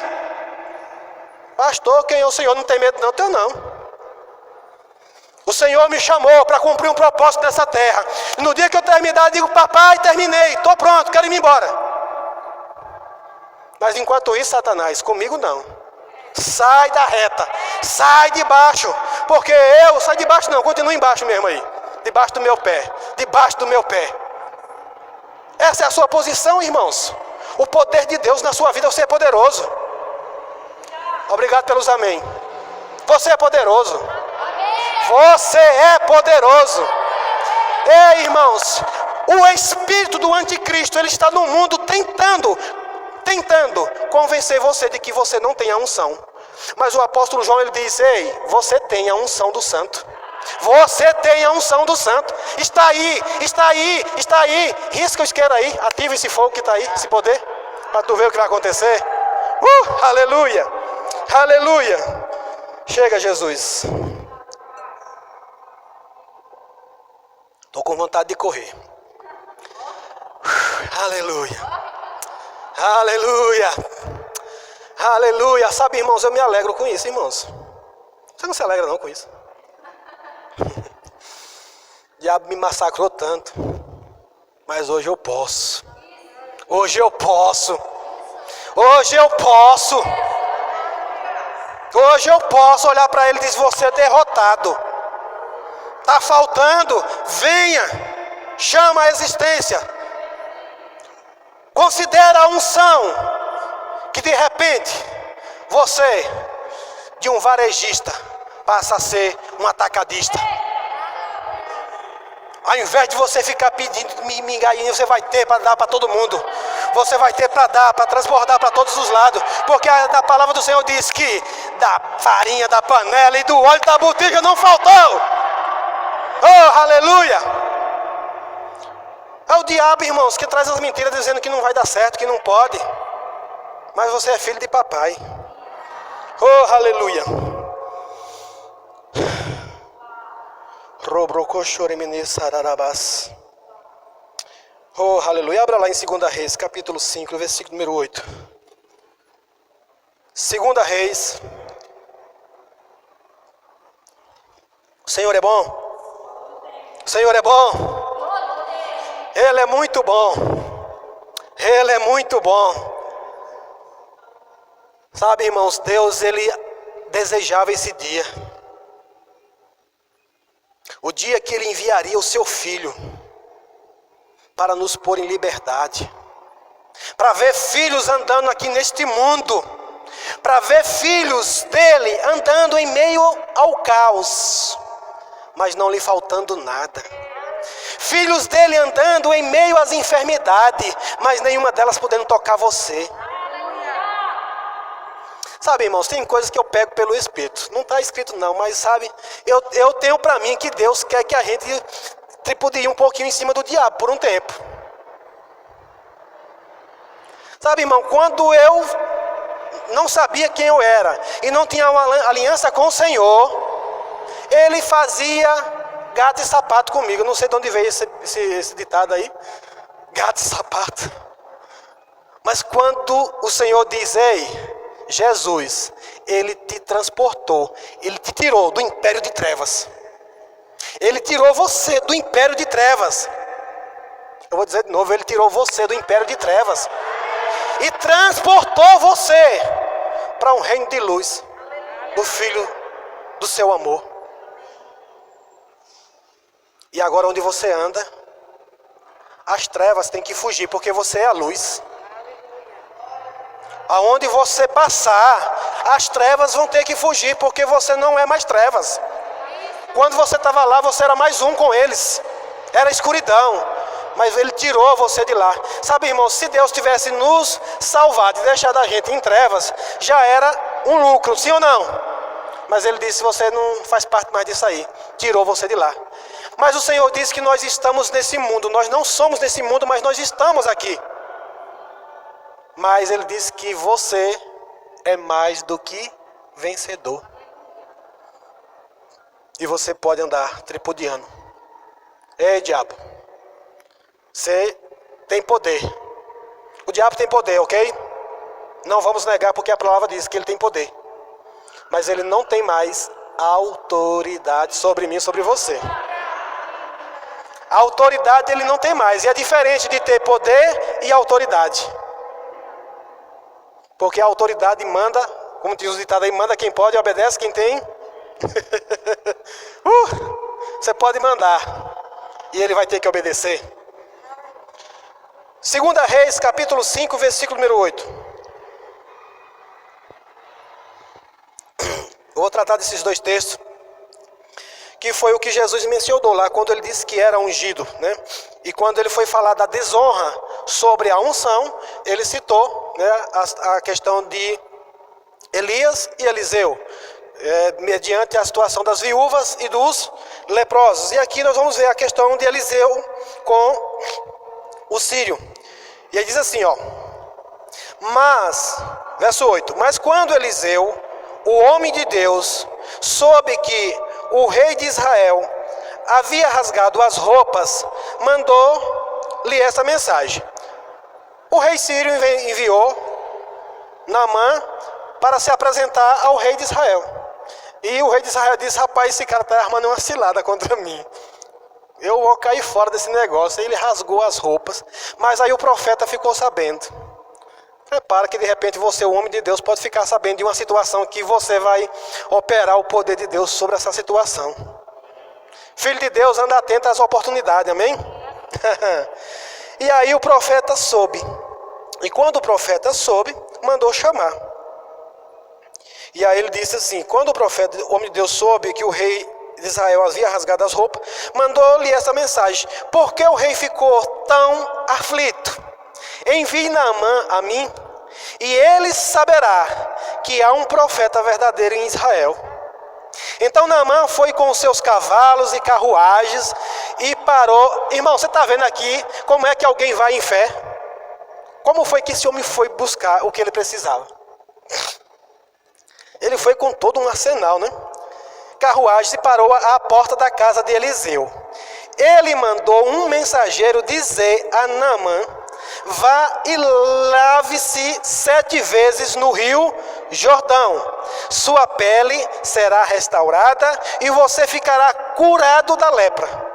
Pastor, quem é o Senhor? Não tem medo não, teu não. O Senhor me chamou para cumprir um propósito nessa terra. E no dia que eu terminar, eu digo, papai, terminei, estou pronto, quero ir embora. Mas enquanto isso, Satanás, comigo não. Sai da reta, sai de baixo. Porque eu, sai de baixo não, continua embaixo mesmo aí. Debaixo do meu pé, debaixo do meu pé. Essa é a sua posição, irmãos. O poder de Deus na sua vida, você é poderoso. Obrigado pelos amém. Você é poderoso. Você é poderoso. Ei, irmãos, o espírito do anticristo, ele está no mundo tentando convencer você de que você não tem a unção. Mas o apóstolo João, ele diz, ei, você tem a unção do santo. Você tem a unção do santo. Está aí, está aí, está aí. Risca o isqueiro aí, ativa esse fogo que está aí, esse poder, para tu ver o que vai acontecer. Aleluia, aleluia. Chega, Jesus. Estou com vontade de correr. Aleluia. Aleluia. Aleluia. Sabe, irmãos, eu me alegro com isso, irmãos. Você não se alegra não com isso? O diabo me massacrou tanto. Mas hoje eu posso. Hoje eu posso. Hoje eu posso. Hoje eu posso olhar para ele e dizer, você é derrotado. Está faltando, venha, chama a existência. Considera a unção, que de repente, você, de um varejista, passa a ser um atacadista. Ao invés de você ficar pedindo mingainha, você vai ter para dar para todo mundo. Você vai ter para dar, para transbordar para todos os lados. Porque a palavra do Senhor diz que da farinha, da panela e do óleo da botija não faltou. Oh, aleluia! É o diabo, irmãos, que traz as mentiras dizendo que não vai dar certo, que não pode. Mas você é filho de papai. Oh, aleluia! Oh, aleluia! Abra lá em 2 Reis, capítulo 5, versículo número 8. 2 Reis. O Senhor é bom. O Senhor é bom. Ele é muito bom. Ele é muito bom. Sabe, irmãos, Deus, ele desejava esse dia. O dia que ele enviaria o seu filho para nos pôr em liberdade. Para ver filhos andando aqui neste mundo. Para ver filhos dele andando em meio ao caos, mas não lhe faltando nada. Filhos dele andando em meio às enfermidades, mas nenhuma delas podendo tocar você. Sabe, irmãos, tem coisas que eu pego pelo Espírito. Não está escrito não, mas sabe, eu tenho para mim que Deus quer que a gente tripudie um pouquinho em cima do diabo por um tempo. Sabe, irmão, quando eu não sabia quem eu era e não tinha uma aliança com o Senhor, ele fazia gato e sapato comigo. Eu não sei de onde veio esse ditado aí. Gato e sapato. Mas quando o Senhor diz, ei, Jesus, ele te transportou, ele te tirou do império de trevas. Ele tirou você do império de trevas. Eu vou dizer de novo, ele tirou você do império de trevas e transportou você para um reino de luz, do Filho do seu amor. E agora onde você anda, as trevas têm que fugir, porque você é a luz. Aonde você passar, as trevas vão ter que fugir, porque você não é mais trevas. Quando você estava lá, você era mais um com eles. Era escuridão, mas ele tirou você de lá. Sabe, irmão, se Deus tivesse nos salvado e deixado a gente em trevas, já era um lucro, sim ou não? Mas ele disse, você não faz parte mais disso aí. Tirou você de lá. Mas o Senhor disse que nós estamos nesse mundo. Nós não somos desse mundo, mas nós estamos aqui. Mas ele disse que você é mais do que vencedor. E você pode andar tripudiando. Ei, diabo. Você tem poder. O diabo tem poder, ok? Não vamos negar, porque a palavra diz que ele tem poder. Mas ele não tem mais autoridade sobre mim e sobre você. A autoridade ele não tem mais. E é diferente de ter poder e autoridade. Porque a autoridade manda, como diz o ditado aí, manda quem pode e obedece quem tem. Você pode mandar e ele vai ter que obedecer. 2 Reis, capítulo 5, versículo número 8. Eu vou tratar desses dois textos, que foi o que Jesus mencionou lá, quando ele disse que era ungido, né? E quando ele foi falar da desonra sobre a unção, ele citou, né, a questão de Elias e Eliseu, mediante a situação das viúvas e dos leprosos. E aqui nós vamos ver a questão de Eliseu com o sírio. E aí diz assim, ó: mas, verso 8, mas quando Eliseu, o homem de Deus, soube que o rei de Israel havia rasgado as roupas, mandou-lhe essa mensagem. O rei sírio enviou Naamã para se apresentar ao rei de Israel. E o rei de Israel disse: rapaz, esse cara está armando uma cilada contra mim. Eu vou cair fora desse negócio. Aí ele rasgou as roupas, mas aí o profeta ficou sabendo. Prepara que de repente você, o homem de Deus, pode ficar sabendo de uma situação que você vai operar o poder de Deus sobre essa situação. Filho de Deus, anda atento às oportunidades, amém? E aí o profeta soube. E quando o profeta soube, mandou chamar. E aí ele disse assim: quando o profeta, o homem de Deus, soube que o rei de Israel havia rasgado as roupas, mandou-lhe essa mensagem: por que o rei ficou tão aflito? Envie Naamã a mim, e ele saberá que há um profeta verdadeiro em Israel. Então Naamã foi com os seus cavalos e carruagens e parou. Irmão, você está vendo aqui como é que alguém vai em fé? Como foi que esse homem foi buscar o que ele precisava? Ele foi com todo um arsenal, né? Carruagens, e parou à porta da casa de Eliseu. Ele mandou um mensageiro dizer a Naamã: vá e lave-se 7 vezes no rio Jordão. Sua pele será restaurada e você ficará curado da lepra.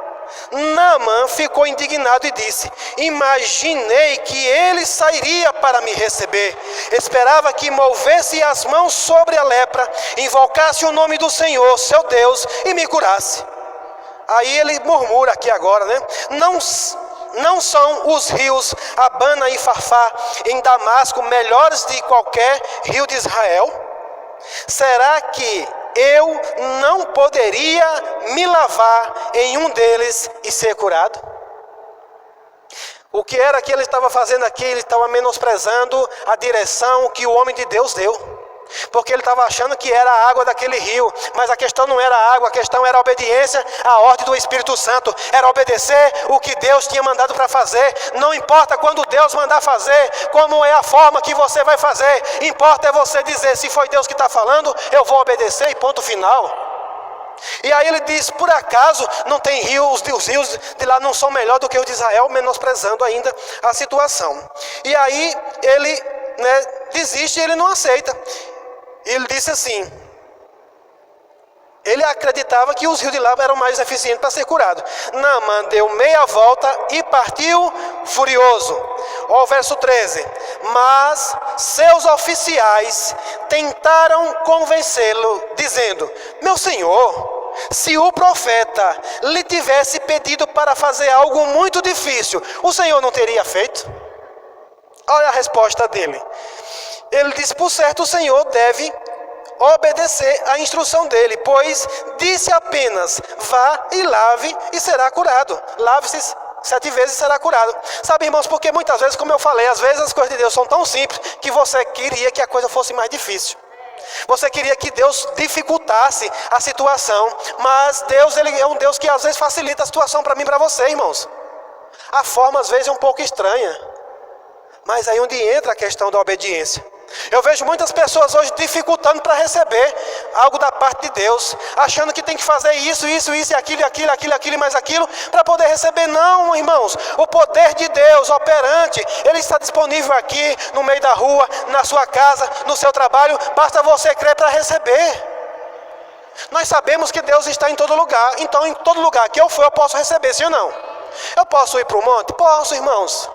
Naamã ficou indignado e disse: imaginei que ele sairia para me receber. Esperava que movesse as mãos sobre a lepra, invocasse o nome do Senhor, seu Deus, e me curasse. Aí ele murmura aqui agora, né? Não são os rios Abana e Farfá em Damasco melhores de qualquer rio de Israel? Será que eu não poderia me lavar em um deles e ser curado? O que era que ele estava fazendo aqui? Ele estava menosprezando a direção que o homem de Deus deu. Porque ele estava achando que era a água daquele rio. Mas a questão não era a água, a questão era a obediência à ordem do Espírito Santo. Era obedecer o que Deus tinha mandado para fazer. Não importa quando Deus mandar fazer, como é a forma que você vai fazer. Importa é você dizer: se foi Deus que está falando, eu vou obedecer, e ponto final. E aí ele diz: por acaso não tem rios, os rios de lá não são melhor do que os de Israel, menosprezando ainda a situação. E aí ele, desiste e ele não aceita. Ele disse assim: ele acreditava que os rios de lá eram mais eficientes para ser curado. Naamã deu meia volta e partiu furioso. Ó, verso 13: mas seus oficiais tentaram convencê-lo, dizendo: meu senhor, se o profeta lhe tivesse pedido para fazer algo muito difícil, o senhor não teria feito? Olha a resposta dele. Ele disse: por certo, o Senhor deve obedecer à instrução dele, pois disse apenas: vá e lave e será curado. Lave-se 7 vezes e será curado. Sabe, irmãos, porque muitas vezes, como eu falei, às vezes as coisas de Deus são tão simples que você queria que a coisa fosse mais difícil. Você queria que Deus dificultasse a situação, mas Deus, ele é um Deus que às vezes facilita a situação para mim e para você, irmãos. A forma às vezes é um pouco estranha, mas aí onde entra a questão da obediência. Eu vejo muitas pessoas hoje dificultando para receber algo da parte de Deus, achando que tem que fazer isso e aquilo, mais aquilo, para poder receber. Não, irmãos, o poder de Deus operante, ele está disponível aqui, no meio da rua, na sua casa, no seu trabalho, basta você crer para receber. Nós sabemos que Deus está em todo lugar, então em todo lugar que eu for eu posso receber, sim ou não? Eu posso ir para o monte? Posso, irmãos.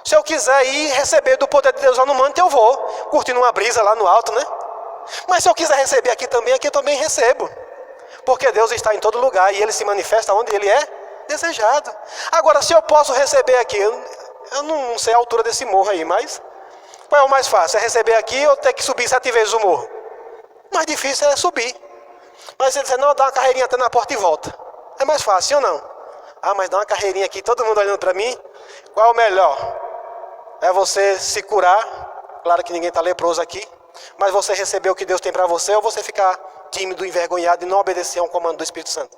Se eu quiser ir receber do poder de Deus lá no monte, eu vou, curtindo uma brisa lá no alto, né? Mas se eu quiser receber aqui eu também recebo. Porque Deus está em todo lugar e Ele se manifesta onde Ele é desejado. Agora, se eu posso receber aqui, eu não sei a altura desse morro aí, mas qual é o mais fácil? É receber aqui ou ter que subir 7 vezes o morro? O mais difícil é subir. Mas ele diz, não, dá uma carreirinha até na porta e volta. É mais fácil, sim ou não? Ah, mas dá uma carreirinha aqui, todo mundo olhando para mim. Qual é o melhor? É você se curar. Claro que ninguém está leproso aqui. Mas você receber o que Deus tem para você, ou você ficar tímido, envergonhado e não obedecer a um comando do Espírito Santo?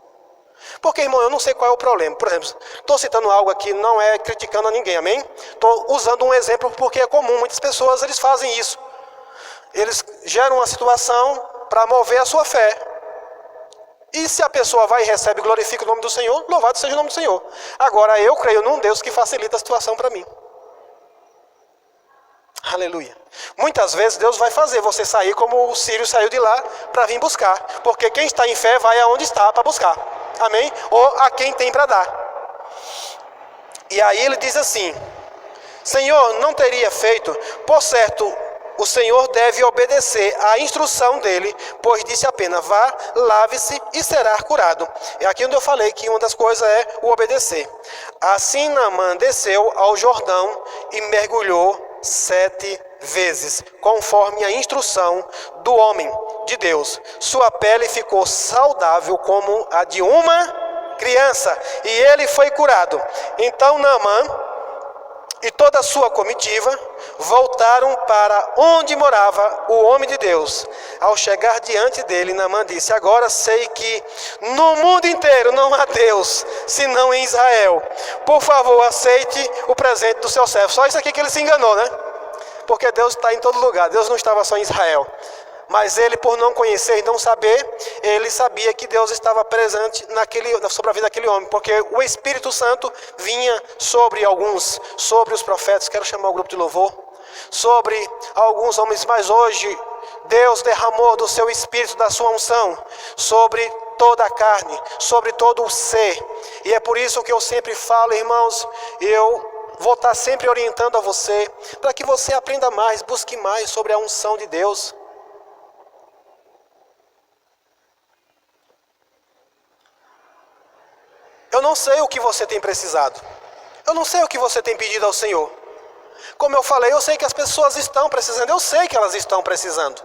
Porque, irmão, eu não sei qual é o problema. Por exemplo, estou citando algo aqui, não é criticando a ninguém, amém? Estou usando um exemplo porque é comum. Muitas pessoas, eles fazem isso. Eles geram uma situação para mover a sua fé. E se a pessoa vai e recebe e glorifica o nome do Senhor, louvado seja o nome do Senhor. Agora, eu creio num Deus que facilita a situação para mim. Aleluia. Muitas vezes Deus vai fazer você sair como o Sírio saiu de lá para vir buscar. Porque quem está em fé vai aonde está para buscar. Amém? Ou a quem tem para dar. E aí ele diz assim: Senhor, não teria feito, por certo, o Senhor deve obedecer à instrução dele, pois disse apenas, vá, lave-se e será curado. É aqui onde eu falei que uma das coisas é o obedecer. Assim Naamã desceu ao Jordão e mergulhou 7 vezes, conforme a instrução do homem de Deus. Sua pele ficou saudável como a de uma criança, e ele foi curado. Então Naamã e toda a sua comitiva voltaram para onde morava o homem de Deus. Ao chegar diante dele, Naamã disse, agora sei que no mundo inteiro não há Deus, senão em Israel. Por favor, aceite o presente do seu servo. Só isso aqui que ele se enganou, né? Porque Deus está em todo lugar. Deus não estava só em Israel. Mas ele, por não conhecer e não saber, ele sabia que Deus estava presente sobre a vida daquele homem. Porque o Espírito Santo vinha sobre alguns, sobre os profetas. Quero chamar o grupo de louvor. Sobre alguns homens, mas hoje Deus derramou do seu Espírito, da sua unção, sobre toda a carne, sobre todo o ser. E é por isso que eu sempre falo, irmãos, eu vou estar sempre orientando a você, para que você aprenda mais, busque mais sobre a unção de Deus. Eu não sei o que você tem precisado. Eu não sei o que você tem pedido ao Senhor. Como eu falei, eu sei que as pessoas estão precisando. Eu sei que elas estão precisando.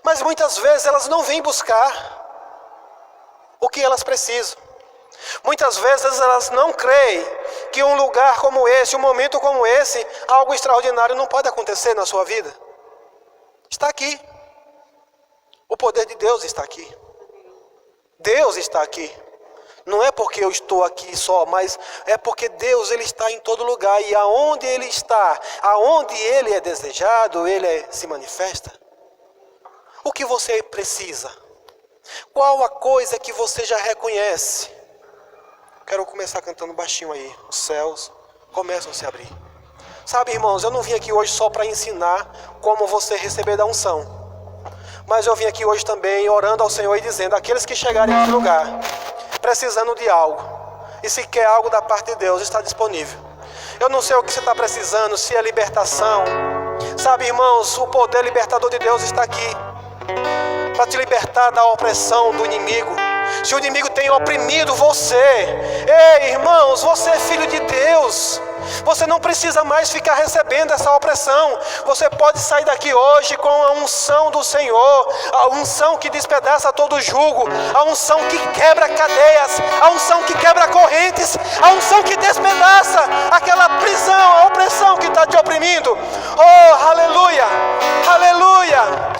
Mas muitas vezes elas não vêm buscar o que elas precisam. Muitas vezes elas não creem que um lugar como esse, um momento como esse, algo extraordinário não pode acontecer na sua vida. Está aqui. O poder de Deus está aqui. Deus está aqui. Não é porque eu estou aqui só, mas é porque Deus, Ele está em todo lugar. E aonde Ele está, aonde Ele é desejado, Ele se manifesta. O que você precisa? Qual a coisa que você já reconhece? Quero começar cantando baixinho aí. Os céus começam a se abrir. Sabe, irmãos, eu não vim aqui hoje só para ensinar como você receber da unção. Mas eu vim aqui hoje também orando ao Senhor e dizendo, aqueles que chegarem a esse lugar, precisando de algo, e se quer algo da parte de Deus, está disponível. Eu não sei o que você está precisando, se é libertação. Sabe, irmãos, o poder libertador de Deus está aqui, para te libertar da opressão do inimigo. Se o inimigo tem oprimido você, ei, irmãos, você é filho de Deus. Você não precisa mais ficar recebendo essa opressão. Você pode sair daqui hoje com a unção do Senhor, a unção que despedaça todo jugo, a unção que quebra cadeias, a unção que quebra correntes, a unção que despedaça aquela prisão, a opressão que está te oprimindo. Oh, aleluia, aleluia.